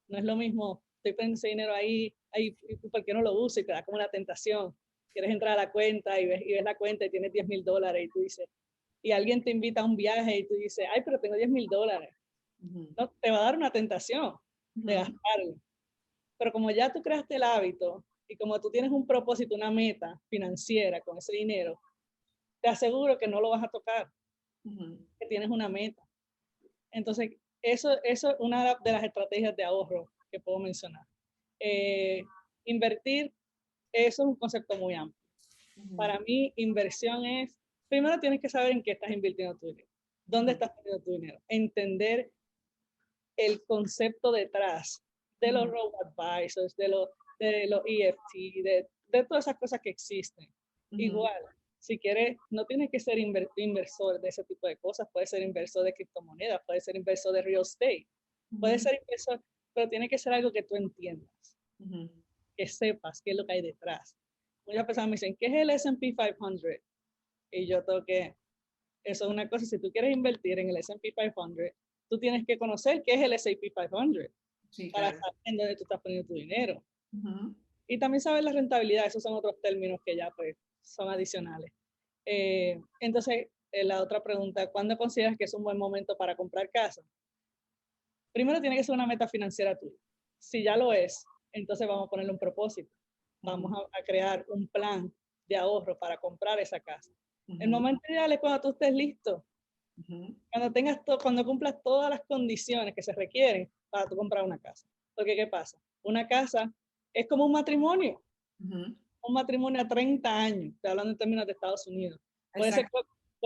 No es lo mismo, estoy poniendo ese dinero ahí, ¿por qué no lo uso? Y te da como una tentación. Quieres entrar a la cuenta y ves la cuenta y tienes $10,000 y tú dices, y alguien te invita a un viaje y tú dices, ay, pero tengo $10,000. No, te va a dar una tentación de gastarlo. Pero como ya tú creaste el hábito y como tú tienes un propósito, una meta financiera con ese dinero, te aseguro que no lo vas a tocar, que tienes una meta. Entonces, eso es una de las estrategias de ahorro que puedo mencionar. Invertir, eso es un concepto muy amplio. Para mí, inversión es, primero tienes que saber en qué estás invirtiendo tu dinero, dónde estás poniendo tu dinero, entender el concepto detrás de los robo-advisors, de los EFT, de todas esas cosas que existen. Igual, si quieres, no tienes que ser inversor de ese tipo de cosas, puedes ser inversor de criptomonedas, puedes ser inversor de real estate, puedes ser inversor, pero tiene que ser algo que tú entiendas, que sepas qué es lo que hay detrás. Muchas personas me dicen, ¿qué es el S&P 500? Y yo tengo que, eso es una cosa, si tú quieres invertir en el S&P 500, tú tienes que conocer qué es el S&P 500 para saber en dónde tú estás poniendo tu dinero. Y también saber la rentabilidad, esos son otros términos que ya pues son adicionales. Entonces, la otra pregunta, ¿cuándo consideras que es un buen momento para comprar casa? Primero tiene que ser una meta financiera tuya. Si ya lo es, entonces vamos a ponerle un propósito. Vamos a crear un plan de ahorro para comprar esa casa. El momento ideal es cuando tú estés listo. Cuando cumplas todas las condiciones que se requieren para tú comprar una casa. Porque, ¿qué pasa? Una casa es como un matrimonio. Uh-huh. Un matrimonio a 30 años, estoy hablando en términos de Estados Unidos. Puede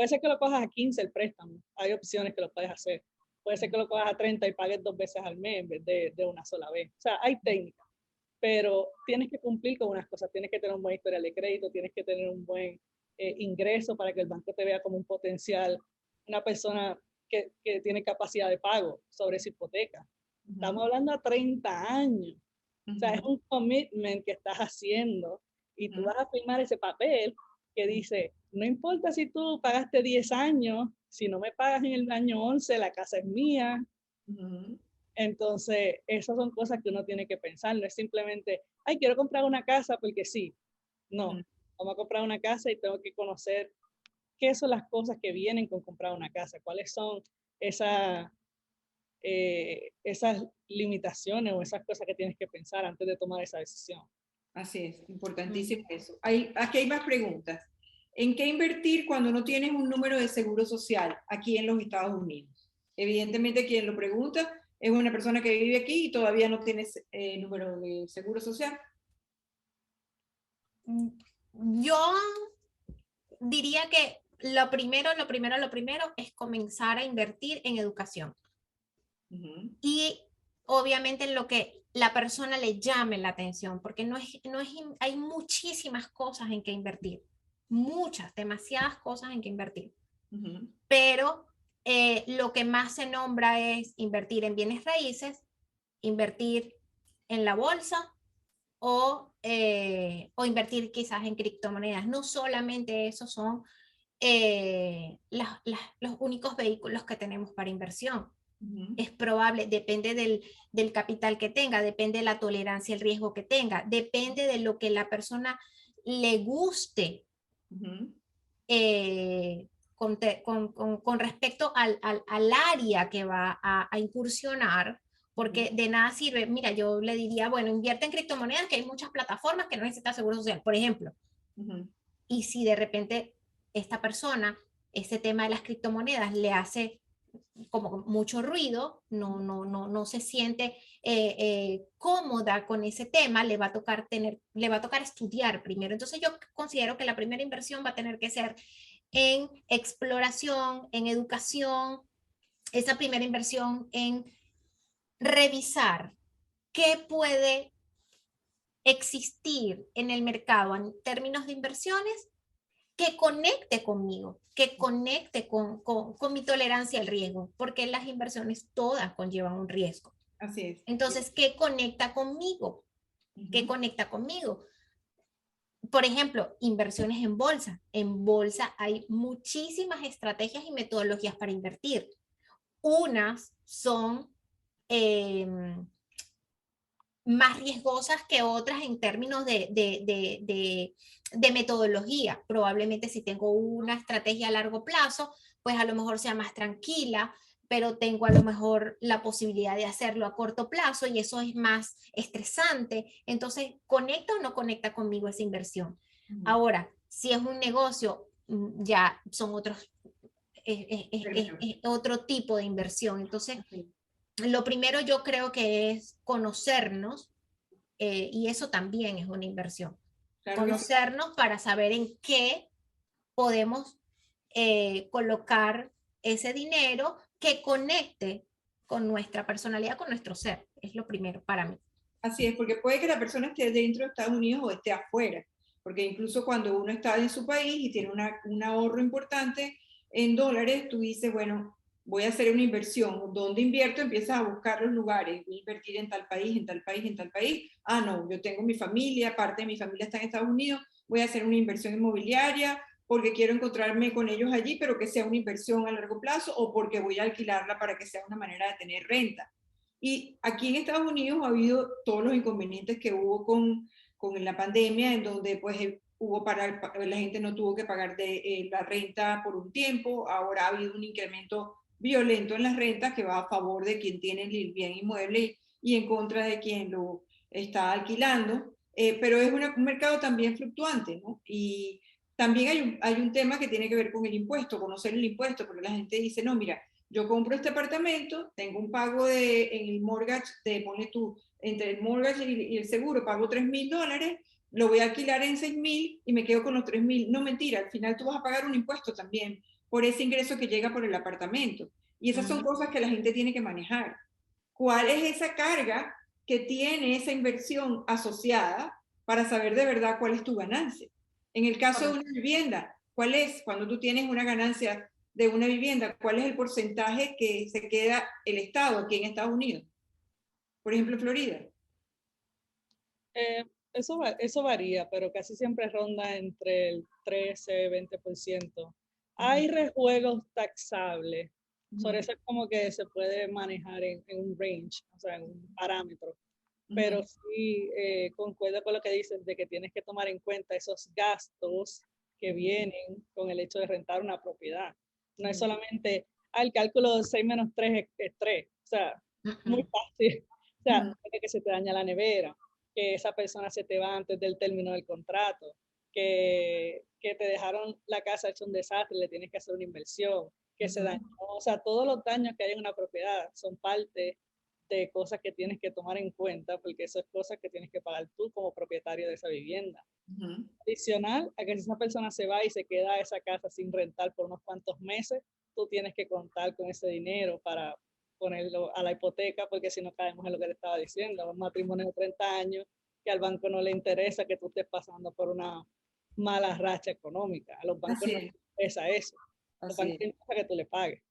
ser que lo cojas a 15 el préstamo, hay opciones que lo puedes hacer. Puede ser que lo cojas a 30 y pagues 2 veces al mes en vez de una sola vez. O sea, hay técnicas, pero tienes que cumplir con unas cosas. Tienes que tener un buen historial de crédito, tienes que tener un buen ingreso para que el banco te vea como un potencial, una persona que tiene capacidad de pago sobre esa hipoteca. Uh-huh. Estamos hablando a 30 años. Uh-huh. O sea, es un commitment que estás haciendo y tú vas a firmar ese papel que dice, no importa si tú pagaste 10 años, si no me pagas en el año 11, la casa es mía. Uh-huh. Entonces, esas son cosas que uno tiene que pensar, no es simplemente, ay, quiero comprar una casa porque sí. No, uh-huh. Vamos a comprar una casa y tengo que conocer qué son las cosas que vienen con comprar una casa, cuáles son esas limitaciones o esas cosas que tienes que pensar antes de tomar esa decisión. Así es, importantísimo eso. Aquí hay más preguntas. ¿En qué invertir cuando no tienes un número de seguro social aquí en los Estados Unidos? Evidentemente quien lo pregunta es una persona que vive aquí y todavía no tiene número de seguro social. Yo diría que lo primero es comenzar a invertir en educación. Uh-huh. Y obviamente en lo que la persona le llame la atención, porque hay muchísimas cosas en que invertir, demasiadas cosas en que invertir. Uh-huh. Pero lo que más se nombra es invertir en bienes raíces, invertir en la bolsa o invertir quizás en criptomonedas. No solamente esos son los únicos vehículos que tenemos para inversión. Uh-huh. Es probable, depende del capital que tenga, depende de la tolerancia al riesgo que tenga, depende de lo que la persona le guste. Uh-huh. Con respecto al área que va a incursionar, porque de nada sirve. Mira, yo le diría, bueno, invierte en criptomonedas, que hay muchas plataformas que no necesitan seguro social, por ejemplo. Uh-huh. Y si de repente esta persona, este tema de las criptomonedas le hace como mucho ruido, no se siente cómoda con ese tema, le va a tocar estudiar primero. Entonces yo considero que la primera inversión va a tener que ser en exploración, en educación, esa primera inversión en revisar qué puede existir en el mercado en términos de inversiones que conecte conmigo, que conecte con mi tolerancia al riesgo, porque las inversiones todas conllevan un riesgo. Así es. Entonces, ¿qué conecta conmigo? Uh-huh. ¿Qué conecta conmigo? Por ejemplo, inversiones en bolsa. En bolsa hay muchísimas estrategias y metodologías para invertir. Unas son más riesgosas que otras en términos de metodología. Probablemente si tengo una estrategia a largo plazo, pues a lo mejor sea más tranquila, pero tengo a lo mejor la posibilidad de hacerlo a corto plazo y eso es más estresante. Entonces, ¿conecta o no conecta conmigo esa inversión? Uh-huh. Ahora, si es un negocio, ya son otros, otro tipo de inversión. Entonces, lo primero yo creo que es conocernos y eso también es una inversión. Claro, conocernos sí. Para saber en qué podemos colocar ese dinero que conecte con nuestra personalidad, con nuestro ser. Es lo primero para mí. Así es, porque puede que la persona esté dentro de Estados Unidos o esté afuera, porque incluso cuando uno está en su país y tiene un ahorro importante en dólares, tú dices, bueno, voy a hacer una inversión. ¿Dónde invierto? Empiezas a buscar los lugares. Voy a invertir en tal país, en tal país, en tal país. Ah, no, yo tengo mi familia, parte de mi familia está en Estados Unidos, voy a hacer una inversión inmobiliaria porque quiero encontrarme con ellos allí, pero que sea una inversión a largo plazo o porque voy a alquilarla para que sea una manera de tener renta. Y aquí en Estados Unidos ha habido todos los inconvenientes que hubo con la pandemia, en donde pues la gente no tuvo que pagar la renta por un tiempo. Ahora ha habido un incremento violento en las rentas que va a favor de quien tiene el bien inmueble y en contra de quien lo está alquilando, pero es un mercado también fluctuante, ¿no? Y también hay un tema que tiene que ver con el impuesto, conocer el impuesto, porque la gente dice, no, mira, yo compro este apartamento, tengo un pago en el mortgage, ponle tú, entre el mortgage y el seguro, pago $3,000, lo voy a alquilar en 6,000 y me quedo con los 3,000. No, mentira, al final tú vas a pagar un impuesto también por ese ingreso que llega por el apartamento. Y esas son cosas que la gente tiene que manejar. ¿Cuál es esa carga que tiene esa inversión asociada para saber de verdad cuál es tu ganancia? En el caso de una vivienda, ¿cuál es? Cuando tú tienes una ganancia de una vivienda, ¿cuál es el porcentaje que se queda el Estado aquí en Estados Unidos? Por ejemplo, Florida. Eso varía, pero casi siempre ronda entre el 13-20%. Hay rejuegos taxables, sobre eso es como que se puede manejar en un range, o sea, en un parámetro. Pero sí concuerdo con lo que dices de que tienes que tomar en cuenta esos gastos que vienen con el hecho de rentar una propiedad. No es solamente, el cálculo de 6 menos 3 es 3, o sea, muy fácil. O sea, que se te daña la nevera, que esa persona se te va antes del término del contrato, que te dejaron la casa hecha un desastre, le tienes que hacer una inversión, que se dañó. O sea, todos los daños que hay en una propiedad son parte de cosas que tienes que tomar en cuenta, porque eso es cosas que tienes que pagar tú como propietario de esa vivienda. Adicional a que si esa persona se va y se queda esa casa sin rentar por unos cuantos meses, tú tienes que contar con ese dinero para ponerlo a la hipoteca, porque si no caemos en lo que te estaba diciendo, un matrimonio de 30 años que al banco no le interesa que tú estés pasando por una mala racha económica. A los bancos no les interesa eso. A los bancos les interesa que tú le pagues.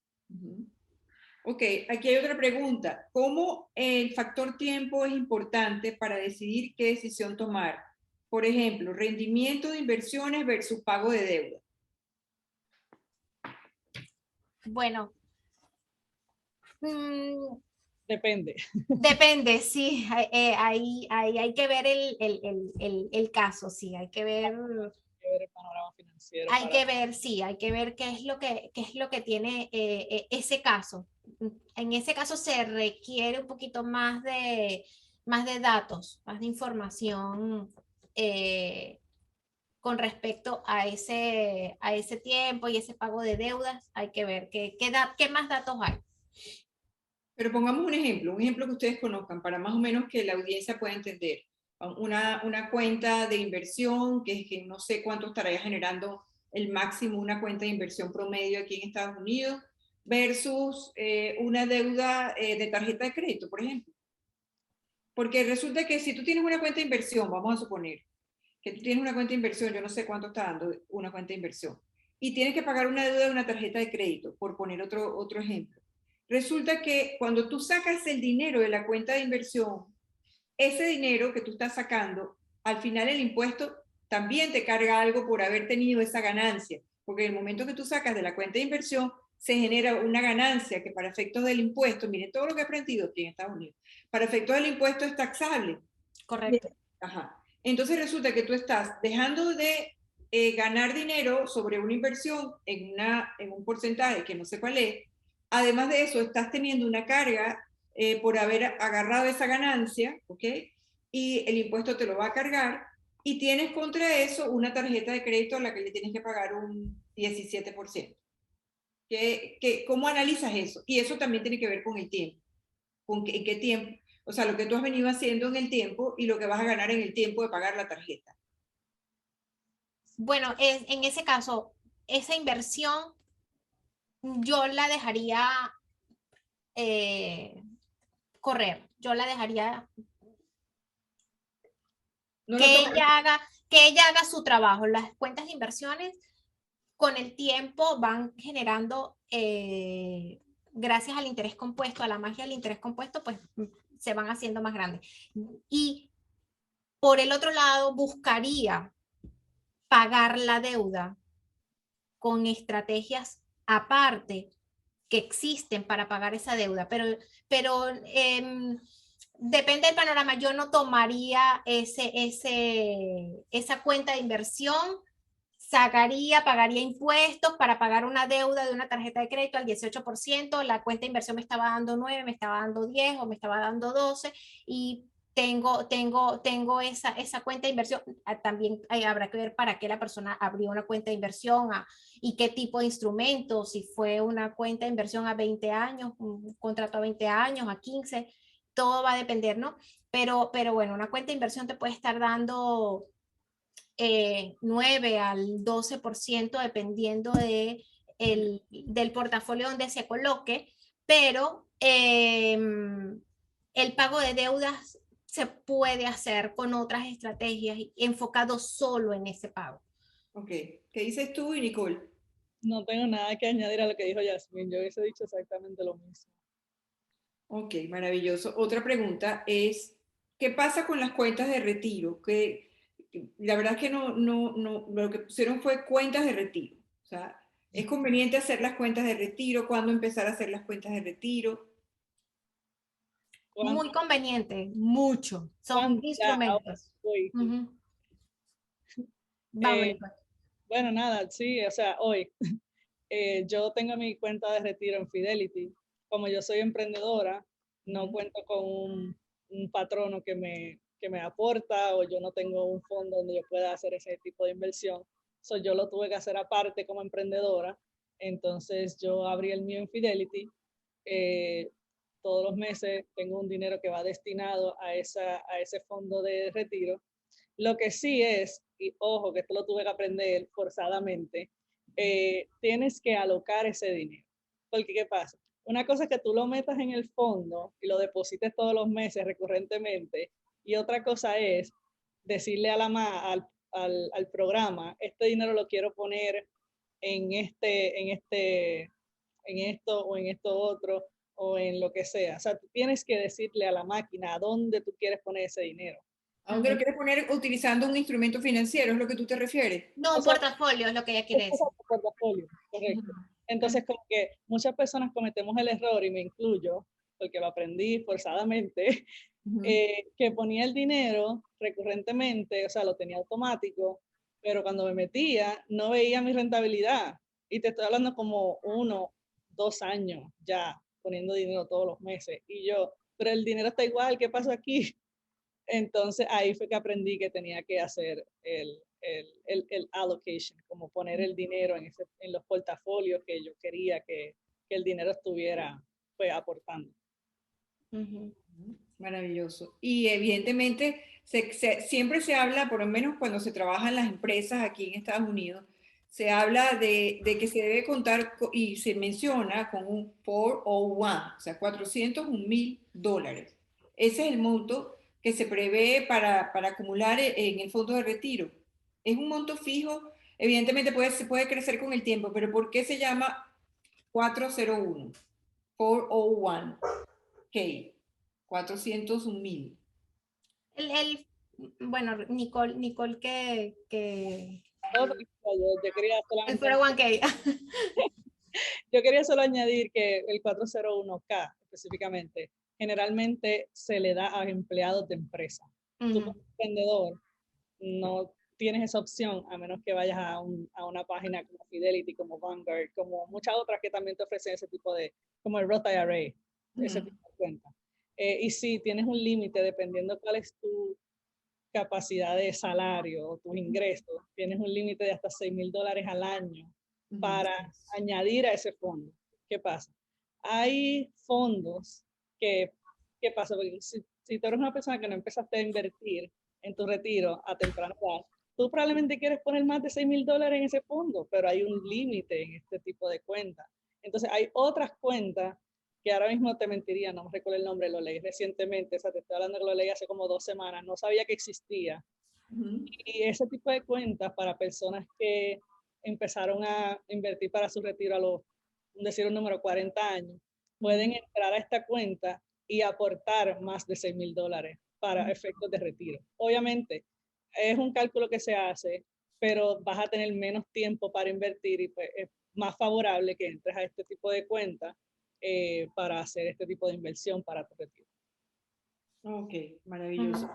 Ok, aquí hay otra pregunta. ¿Cómo el factor tiempo es importante para decidir qué decisión tomar? Por ejemplo, rendimiento de inversiones versus pago de deuda. Bueno. Depende. Depende, sí. Ahí hay que ver el caso, sí. Hay que ver el panorama financiero. Hay que ver, sí, hay que ver qué es lo que tiene ese caso. En ese caso se requiere un poquito más de datos, más de información con respecto a ese tiempo y ese pago de deudas. Hay que ver qué más datos hay. Pero pongamos un ejemplo que ustedes conozcan para más o menos que la audiencia pueda entender. Una cuenta de inversión que no sé cuánto estaría generando el máximo una cuenta de inversión promedio aquí en Estados Unidos versus una deuda de tarjeta de crédito, por ejemplo. Porque resulta que si tú tienes una cuenta de inversión, vamos a suponer que tú tienes una cuenta de inversión, yo no sé cuánto está dando una cuenta de inversión, y tienes que pagar una deuda de una tarjeta de crédito, por poner otro ejemplo. Resulta que cuando tú sacas el dinero de la cuenta de inversión, ese dinero que tú estás sacando, al final el impuesto también te carga algo por haber tenido esa ganancia, porque en el momento que tú sacas de la cuenta de inversión, se genera una ganancia que para efectos del impuesto, miren todo lo que he aprendido aquí en Estados Unidos, para efectos del impuesto es taxable. Correcto. Ajá. Entonces resulta que tú estás dejando de ganar dinero sobre una inversión en un porcentaje que no sé cuál es. Además de eso, estás teniendo una carga por haber agarrado esa ganancia, ¿ok? Y el impuesto te lo va a cargar y tienes contra eso una tarjeta de crédito a la que le tienes que pagar un 17%. ¿Cómo analizas eso? Y eso también tiene que ver con el tiempo. ¿En qué tiempo? O sea, lo que tú has venido haciendo en el tiempo y lo que vas a ganar en el tiempo de pagar la tarjeta. Bueno, en ese caso, esa inversión yo la dejaría correr. Yo la dejaría que ella haga su trabajo. Las cuentas de inversiones con el tiempo van generando, gracias al interés compuesto, a la magia del interés compuesto, pues se van haciendo más grandes. Y por el otro lado, buscaría pagar la deuda con estrategias aparte que existen para pagar esa deuda, pero depende del panorama. Yo no tomaría esa cuenta de inversión, pagaría impuestos para pagar una deuda de una tarjeta de crédito al 18%, la cuenta de inversión me estaba dando 9, me estaba dando 10 o me estaba dando 12 y tengo esa cuenta de inversión. También habrá que ver para qué la persona abrió una cuenta de inversión y qué tipo de instrumento, si fue una cuenta de inversión a 20 años, un contrato a 20 años, a 15, todo va a depender, ¿no? Pero bueno, una cuenta de inversión te puede estar dando 9 al 12% dependiendo del portafolio donde se coloque, pero el pago de deudas se puede hacer con otras estrategias enfocado solo en ese pago. Ok, ¿qué dices tú, Nicole? No tengo nada que añadir a lo que dijo Yasmín, yo hubiese dicho exactamente lo mismo. Ok, maravilloso. Otra pregunta es, ¿qué pasa con las cuentas de retiro? Que la verdad es que lo que pusieron fue cuentas de retiro. O sea, ¿es conveniente hacer las cuentas de retiro? ¿Cuándo empezar a hacer las cuentas de retiro? Muy conveniente, mucho. Son Ya, ahora instrumentos. voy. Vamos, Eh, Nicole. bueno, nada, sí, o sea, hoy yo tengo mi cuenta de retiro en Fidelity. Como yo soy emprendedora, no cuento con un patrono que me aporta, o yo no tengo un fondo donde yo pueda hacer ese tipo de inversión. So, yo lo tuve que hacer aparte como emprendedora. Entonces yo abrí el mío en Fidelity. Eh, Todos los meses tengo un dinero que va destinado a ese fondo de retiro. Lo que sí es, y ojo, que esto lo tuve que aprender forzadamente, tienes que alocar ese dinero. Porque, ¿qué pasa? Una cosa es que tú lo metas en el fondo y lo deposites todos los meses recurrentemente, y otra cosa es decirle a al programa, este dinero lo quiero poner en esto o en esto otro o en lo que sea. O sea, tú tienes que decirle a la máquina a dónde tú quieres poner ese dinero. ¿A dónde lo quieres poner utilizando un instrumento financiero? ¿Es lo que tú te refieres? No, O un sea, portafolio es lo que ella quiere es decir. tu portafolio, correcto. Entonces, como que muchas personas cometemos el error, y me incluyo, porque lo aprendí forzadamente, que ponía el dinero recurrentemente, o sea, lo tenía automático, pero cuando me metía no veía mi rentabilidad. Y te estoy hablando como 1, 2 años ya poniendo dinero todos los meses. Y yo, pero el dinero está igual, ¿qué pasó aquí? Entonces ahí fue que aprendí que tenía que hacer el allocation, como poner el dinero en los portafolios que yo quería que el dinero estuviera pues, aportando. Maravilloso. Y evidentemente siempre se habla, por lo menos cuando se trabaja en las empresas aquí en Estados Unidos, se habla de que se debe contar y se menciona con un 401, o sea, $401,000. Ese es el monto que se prevé para acumular en el fondo de retiro. Es un monto fijo, evidentemente se puede crecer con el tiempo, pero ¿por qué se llama 401? 401K. 401,000. Bueno, Nicole que Yo quería el solamente 401k. Yo quería solo añadir que el 401K específicamente generalmente se le da a empleados de empresa. Tú como emprendedor no tienes esa opción a menos que vayas a una página como Fidelity, como Vanguard, como muchas otras que también te ofrecen ese tipo de, como el Roth IRA, ese tipo de cuenta. Y sí, tienes un límite dependiendo cuál es tu capacidad de salario o tus ingresos. Tienes un límite de hasta $6,000 al año para añadir a ese fondo. ¿Qué pasa? Hay fondos ¿qué pasa? Porque si tú eres una persona que no empezaste a invertir en tu retiro a temprana edad, tú probablemente quieres poner más de $6,000 en ese fondo, pero hay un límite en este tipo de cuentas. Entonces hay otras cuentas que ahora mismo te mentiría, no me recuerdo el nombre, lo leí recientemente, o sea, te estoy hablando que lo leí hace como 2 semanas, no sabía que existía. Y ese tipo de cuentas para personas que empezaron a invertir para su retiro a los, decir un número, 40 años, pueden entrar a esta cuenta y aportar más de $6,000 para efectos de retiro. Obviamente, es un cálculo que se hace, pero vas a tener menos tiempo para invertir y pues, es más favorable que entres a este tipo de cuenta para hacer este tipo de inversión para tu retiro. Ok, maravilloso.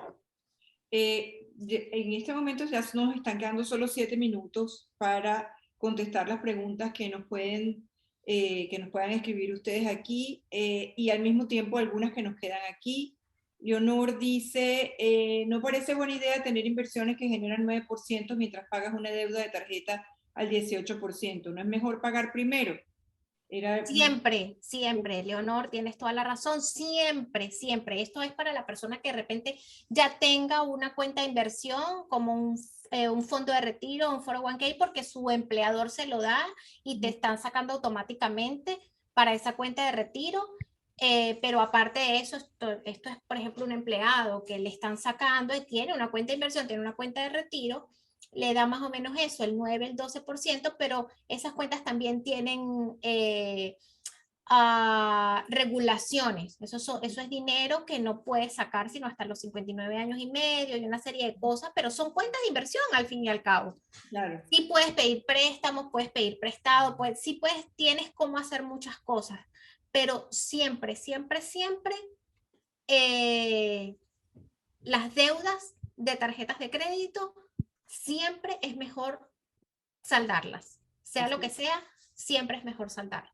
En este momento ya nos están quedando solo 7 minutos para contestar las preguntas que nos puedan escribir ustedes aquí y al mismo tiempo algunas que nos quedan aquí. Leonor dice, no parece buena idea tener inversiones que generan 9% mientras pagas una deuda de tarjeta al 18%. ¿No es mejor pagar primero? Siempre, siempre, Leonor, tienes toda la razón, siempre, siempre. Esto es para la persona que de repente ya tenga una cuenta de inversión como un fondo de retiro, un 401k, porque su empleador se lo da y te están sacando automáticamente para esa cuenta de retiro. Pero aparte de eso, esto es, por ejemplo, un empleado que le están sacando y tiene una cuenta de inversión, tiene una cuenta de retiro, le da más o menos eso, el 9, el 12%, pero esas cuentas también tienen regulaciones. Eso es dinero que no puedes sacar sino hasta los 59 años y medio y una serie de cosas, pero son cuentas de inversión al fin y al cabo. Claro. Sí puedes pedir préstamos, puedes pedir prestado, sí puedes, tienes cómo hacer muchas cosas, pero siempre, siempre, siempre las deudas de tarjetas de crédito siempre es mejor saldarlas. Sea lo que sea, siempre es mejor saldarlas.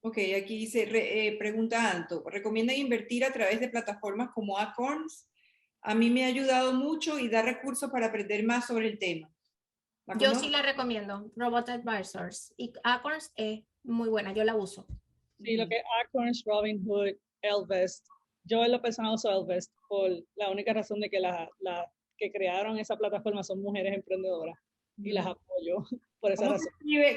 Ok, aquí dice, pregunta Anto, ¿recomiendan invertir a través de plataformas como Acorns? A mí me ha ayudado mucho y da recursos para aprender más sobre el tema. Yo sí la recomiendo, Robot Advisors. Y Acorns es muy buena, yo la uso. Sí, lo que es Acorns, Robinhood, Ellevest. Yo en lo personal uso Ellevest por la única razón de que las que crearon esa plataforma son mujeres emprendedoras y las apoyo por esa razón.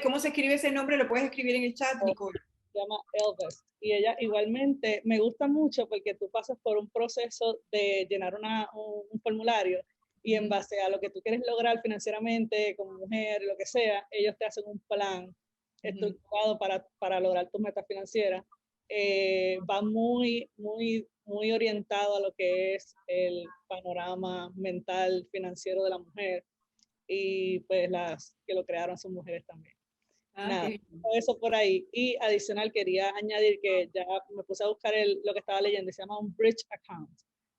¿Cómo se escribe ese nombre? ¿Lo puedes escribir en el chat, Nicole? Se llama Ellevest. Y ella igualmente me gusta mucho porque tú pasas por un proceso de llenar un formulario y en base a lo que tú quieres lograr financieramente como mujer, lo que sea, ellos te hacen un plan estructurado para lograr tus metas financieras. Va muy, muy, muy orientado a lo que es el panorama mental financiero de la mujer y pues las que lo crearon son mujeres también. Nada, eso por ahí. Y adicional quería añadir que ya me puse a buscar lo que estaba leyendo, se llama un Bridge Account.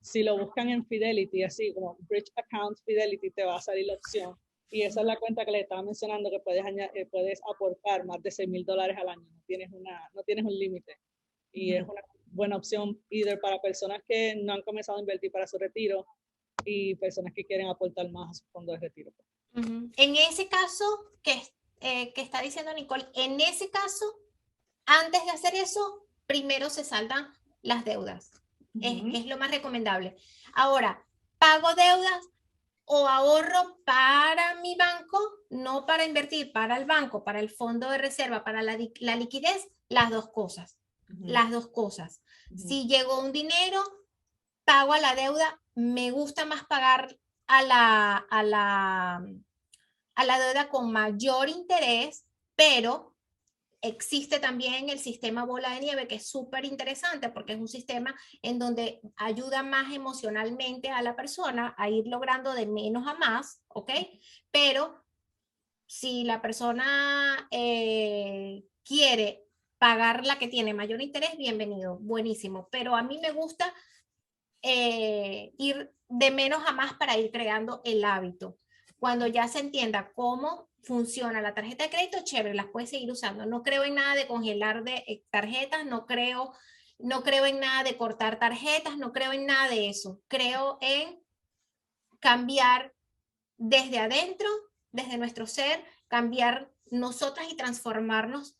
Si lo buscan en Fidelity, así como Bridge Account Fidelity, te va a salir la opción. Y esa es la cuenta que les estaba mencionando, que puedes aportar más de $6,000 al año. No tienes un límite. Y es una buena opción, either para personas que no han comenzado a invertir para su retiro y personas que quieren aportar más a su fondo de retiro. En ese caso que está diciendo Nicole, en ese caso, antes de hacer eso, primero se saldan las deudas. Es lo más recomendable. Ahora, pago deudas o ahorro para mi banco, no para invertir, para el banco, para el fondo de reserva, para la liquidez, las dos cosas. Las dos cosas. Si llegó un dinero, pago a la deuda, me gusta más pagar a la deuda con mayor interés, pero existe también el sistema bola de nieve, que es súper interesante porque es un sistema en donde ayuda más emocionalmente a la persona a ir logrando de menos a más, ¿ok? Pero si la persona quiere pagar la que tiene mayor interés, bienvenido, buenísimo. Pero a mí me gusta ir de menos a más para ir creando el hábito. Cuando ya se entienda cómo funciona la tarjeta de crédito, chévere, las puedes seguir usando. No creo en nada de congelar tarjetas, no creo en nada de cortar tarjetas, no creo en nada de eso. Creo en cambiar desde adentro, desde nuestro ser, cambiar nosotras y transformarnos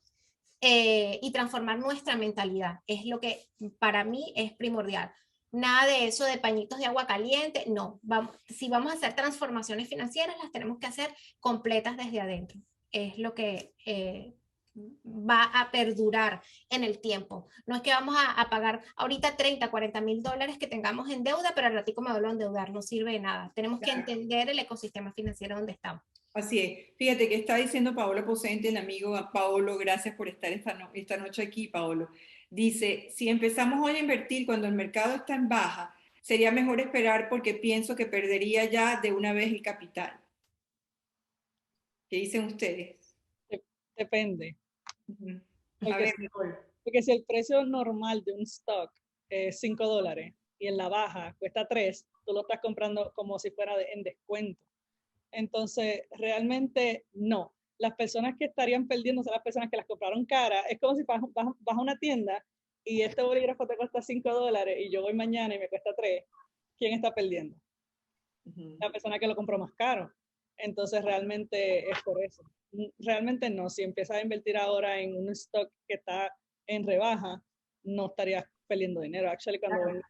y transformar nuestra mentalidad. Es lo que para mí es primordial. Nada de eso de pañitos de agua caliente, no. Si vamos a hacer transformaciones financieras, las tenemos que hacer completas desde adentro. Es lo que va a perdurar en el tiempo. No es que vamos a pagar ahorita 30, 40 mil dólares que tengamos en deuda, pero al ratico me vuelvo a endeudar, no sirve de nada. Tenemos que entender el ecosistema financiero donde estamos. Así es. Fíjate que está diciendo Paolo Posente, el amigo Paolo, gracias por estar esta noche aquí, Paolo. Dice, si empezamos hoy a invertir cuando el mercado está en baja, sería mejor esperar porque pienso que perdería ya de una vez el capital. ¿Qué dicen ustedes? Depende. A ver, porque si el precio normal de un stock es $5 y en la baja cuesta 3, tú lo estás comprando como si fuera en descuento. Entonces, realmente no. Las personas que estarían perdiendo son las personas que las compraron cara. Es como si vas a una tienda y este bolígrafo te cuesta $5 y yo voy mañana y me cuesta 3, ¿quién está perdiendo? La persona que lo compró más caro. Entonces realmente es por eso. Realmente no, si empiezas a invertir ahora en un stock que está en rebaja, no estarías perdiendo dinero. Actually, cuando ven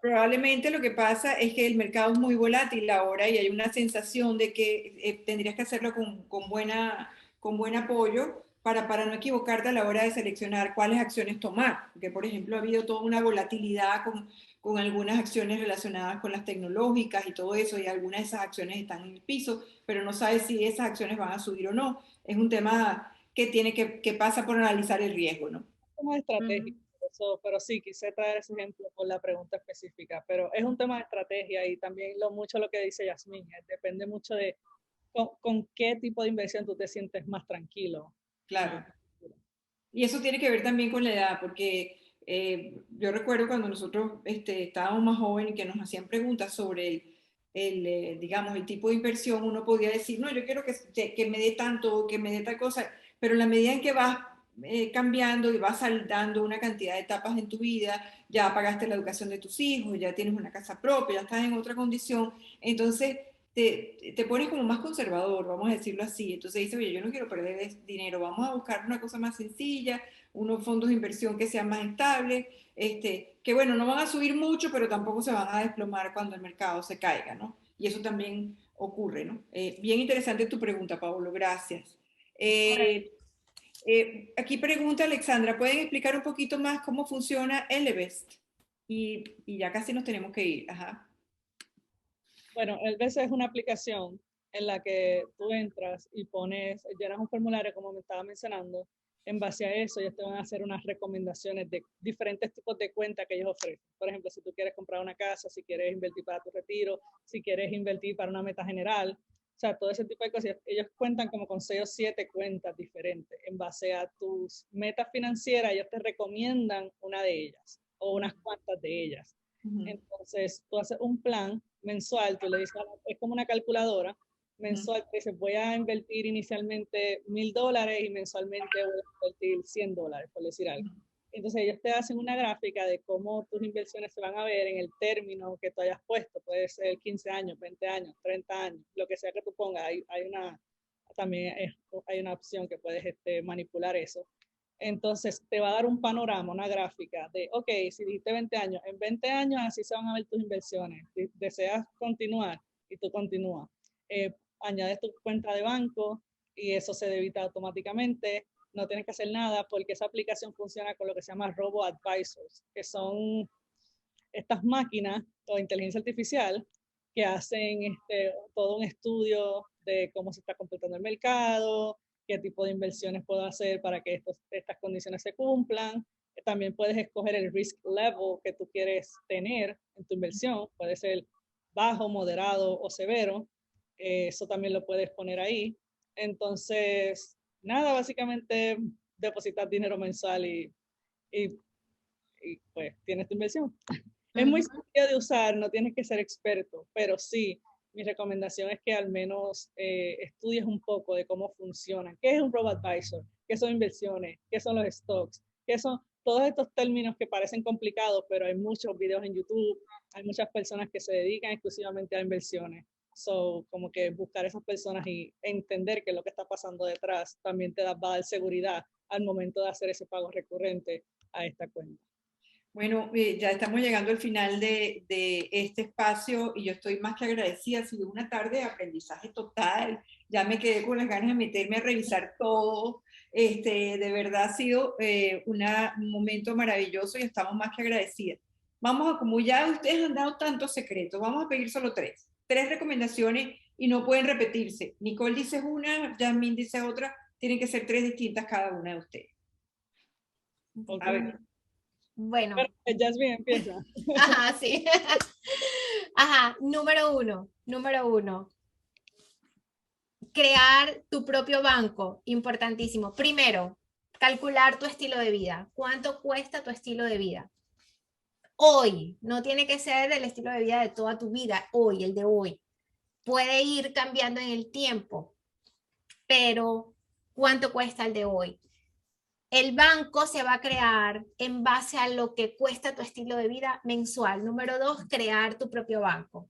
probablemente lo que pasa es que el mercado es muy volátil ahora y hay una sensación de que tendrías que hacerlo con buen apoyo para no equivocarte a la hora de seleccionar cuáles acciones tomar. Porque, por ejemplo, ha habido toda una volatilidad con algunas acciones relacionadas con las tecnológicas y todo eso, y algunas de esas acciones están en el piso, pero no sabes si esas acciones van a subir o no. Es un tema que pasa por analizar el riesgo, ¿no? Como estrategia. Pero sí, quise traer ese ejemplo por la pregunta específica, pero es un tema de estrategia y también mucho lo que dice Yasmín, depende mucho de con qué tipo de inversión tú te sientes más tranquilo. Claro. Y eso tiene que ver también con la edad, porque yo recuerdo cuando nosotros estábamos más jóvenes y que nos hacían preguntas sobre digamos, el tipo de inversión, uno podía decir, no, yo quiero que me dé tanto, que me dé tal cosa, pero en la medida en que vas cambiando y vas saltando una cantidad de etapas en tu vida, ya pagaste la educación de tus hijos, ya tienes una casa propia, ya estás en otra condición, entonces te pones como más conservador, vamos a decirlo así. Entonces dices, oye, yo no quiero perder dinero, vamos a buscar una cosa más sencilla, unos fondos de inversión que sean más estables, que bueno, no van a subir mucho, pero tampoco se van a desplomar cuando el mercado se caiga, ¿no? Y eso también ocurre, ¿no? Bien interesante tu pregunta, Pablo, gracias. Aquí pregunta Alexandra, ¿pueden explicar un poquito más cómo funciona Ellevest? Y ya casi nos tenemos que ir. Ajá. Bueno, Ellevest es una aplicación en la que tú entras y llenas un formulario, como me estaba mencionando. En base a eso, ellos te van a hacer unas recomendaciones de diferentes tipos de cuentas que ellos ofrecen. Por ejemplo, si tú quieres comprar una casa, si quieres invertir para tu retiro, si quieres invertir para una meta general, o sea, todo ese tipo de cosas. Ellos cuentan como con 6 o 7 cuentas diferentes. En base a tus metas financieras, ellos te recomiendan una de ellas o unas cuantas de ellas. Entonces, tú haces un plan mensual, tú le dices, es como una calculadora mensual, te dices, voy a invertir inicialmente $1,000 y mensualmente voy a invertir $100, por decir algo. Entonces, ellos te hacen una gráfica de cómo tus inversiones se van a ver en el término que tú hayas puesto, puede ser 15 años, 20 años, 30 años, lo que sea que tú pongas, hay una opción que puedes manipular eso. Entonces te va a dar un panorama, una gráfica de, ok, si dijiste 20 años, en 20 años así se van a ver tus inversiones. Si deseas continuar y tú continúas. Añades tu cuenta de banco y eso se debita automáticamente. No tienes que hacer nada porque esa aplicación funciona con lo que se llama robo-advisors, que son estas máquinas o inteligencia artificial que hacen todo un estudio de cómo se está comportando el mercado, qué tipo de inversiones puedo hacer para que estas condiciones se cumplan. También puedes escoger el risk level que tú quieres tener en tu inversión. Puede ser bajo, moderado o severo. Eso también lo puedes poner ahí. Entonces, nada, básicamente depositar dinero mensual y pues tienes tu inversión. Es muy sencillo de usar, no tienes que ser experto, pero sí, mi recomendación es que al menos estudies un poco de cómo funcionan. ¿Qué es un robo-advisor? ¿Qué son inversiones? ¿Qué son los stocks? ¿Qué son todos estos términos que parecen complicados, pero hay muchos videos en YouTube, hay muchas personas que se dedican exclusivamente a inversiones. So, como que buscar esas personas y entender qué es lo que está pasando detrás también va a dar seguridad al momento de hacer ese pago recurrente a esta cuenta. Bueno, ya estamos llegando al final de este espacio y yo estoy más que agradecida. Ha sido una tarde de aprendizaje total. Ya me quedé con las ganas de meterme a revisar todo. De verdad ha sido un momento maravilloso y estamos más que agradecidas. Vamos a, como ya ustedes han dado tantos secretos, vamos a pedir solo 3. 3 recomendaciones y no pueden repetirse. Nicole dice una, Jasmine dice otra. Tienen que ser 3 distintas cada una de ustedes. A ver. Bueno. Jasmine empieza. Ajá, sí. Ajá, número uno. Crear tu propio banco, importantísimo. Primero, calcular tu estilo de vida. ¿Cuánto cuesta tu estilo de vida? Hoy, no tiene que ser el estilo de vida de toda tu vida, hoy, el de hoy. Puede ir cambiando en el tiempo, pero ¿cuánto cuesta el de hoy? El banco se va a crear en base a lo que cuesta tu estilo de vida mensual. Número 2, crear tu propio banco.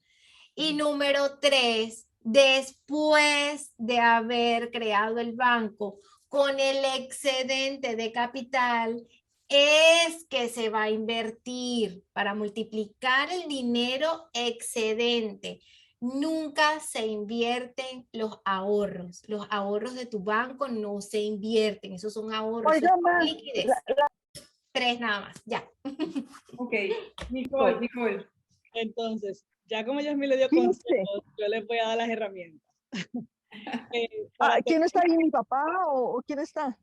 Y número 3, después de haber creado el banco, con el excedente de capital, es que se va a invertir para multiplicar el dinero excedente. Nunca se invierten los ahorros. Los ahorros de tu banco no se invierten. Esos son ahorros, Oiga, son ma, liquidez. 3 nada más, ya. Ok, Nicole. Entonces, ya como Yasmín le dio ¿quién consejos, yo les voy a dar las herramientas. ¿Quién está ahí? ¿Mi papá o quién está?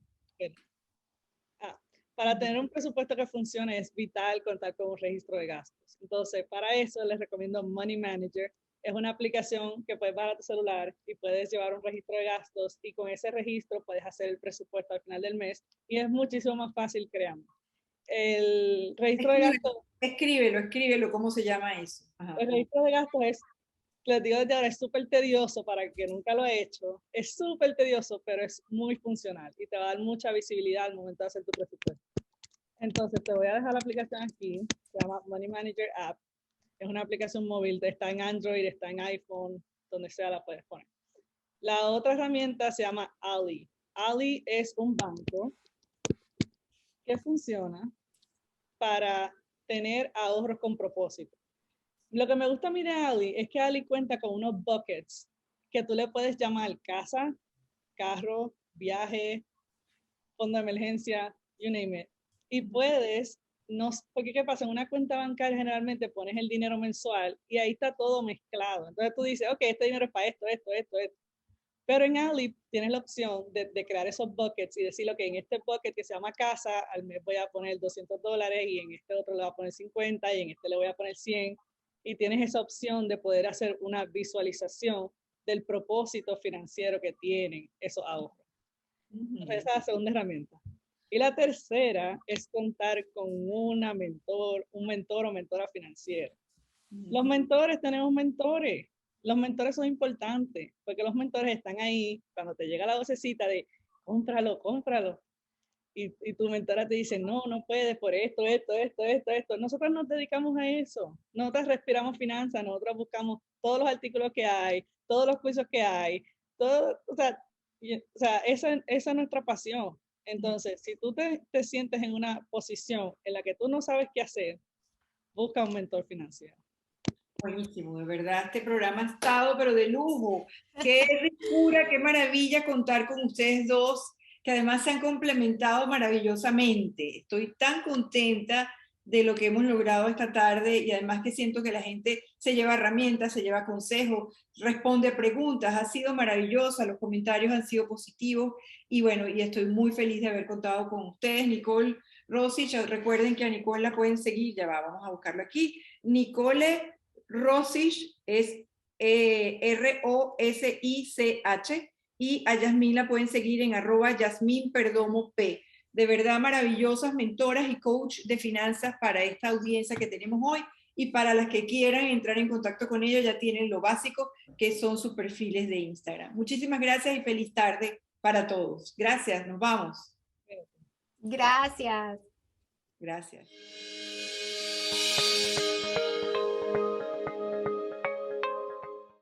Para tener un presupuesto que funcione es vital contar con un registro de gastos. Entonces, para eso les recomiendo Money Manager. Es una aplicación que puedes bajar a tu celular y puedes llevar un registro de gastos y con ese registro puedes hacer el presupuesto al final del mes y es muchísimo más fácil, créanme. El registro de gastos... Escríbelo, ¿cómo se llama eso? Ajá. El registro de gastos es, les digo desde ahora, es súper tedioso para el que nunca lo ha hecho. Es súper tedioso, pero es muy funcional y te va a dar mucha visibilidad al momento de hacer tu presupuesto. Entonces, te voy a dejar la aplicación aquí. Se llama Money Manager App. Es una aplicación móvil, está en Android, está en iPhone, donde sea la puedes poner. La otra herramienta se llama Ali. Ali es un banco que funciona para tener ahorros con propósito. Lo que me gusta a mí de Ali es que Ali cuenta con unos buckets que tú le puedes llamar casa, carro, viaje, fondo de emergencia, you name it. Y puedes, no, porque ¿qué pasa? En una cuenta bancaria generalmente pones el dinero mensual y ahí está todo mezclado. Entonces tú dices, ok, este dinero es para esto. Pero en Ali tienes la opción de crear esos buckets y decir, ok, en este bucket que se llama casa, al mes voy a poner $200 y en este otro le voy a poner 50 y en este le voy a poner 100. Y tienes esa opción de poder hacer una visualización del propósito financiero que tienen esos ahorros. Entonces, esa es la segunda herramienta. Y la tercera es contar con un mentor o mentora financiera. Los mentores, tenemos mentores. Los mentores son importantes porque los mentores están ahí cuando te llega la vocecita de cómpralo. Y tu mentora te dice, no puedes por esto. Nosotros nos dedicamos a eso. Nosotros respiramos finanzas, nosotros buscamos todos los artículos que hay, todos los cursos que hay, todo, o sea, esa es nuestra pasión. Entonces, si tú te sientes en una posición en la que tú no sabes qué hacer, busca un mentor financiero. Buenísimo, de verdad, este programa ha estado, pero de lujo. Qué ricura, qué maravilla contar con ustedes dos, que además se han complementado maravillosamente. Estoy tan contenta de lo que hemos logrado esta tarde y además que siento que la gente se lleva herramientas, se lleva consejos, responde preguntas. Ha sido maravillosa, los comentarios han sido positivos y bueno, y estoy muy feliz de haber contado con ustedes. Nicole Rosich, recuerden que a Nicole la pueden seguir, ya va, vamos a buscarlo aquí. Nicole Rosich es R-O-S-I-C-H y a Yasmín la pueden seguir en @YasmínPerdomoP. De verdad maravillosas mentoras y coach de finanzas para esta audiencia que tenemos hoy y para las que quieran entrar en contacto con ellos ya tienen lo básico que son sus perfiles de Instagram. Muchísimas gracias y feliz tarde para todos. Gracias, nos vamos. Gracias. Gracias.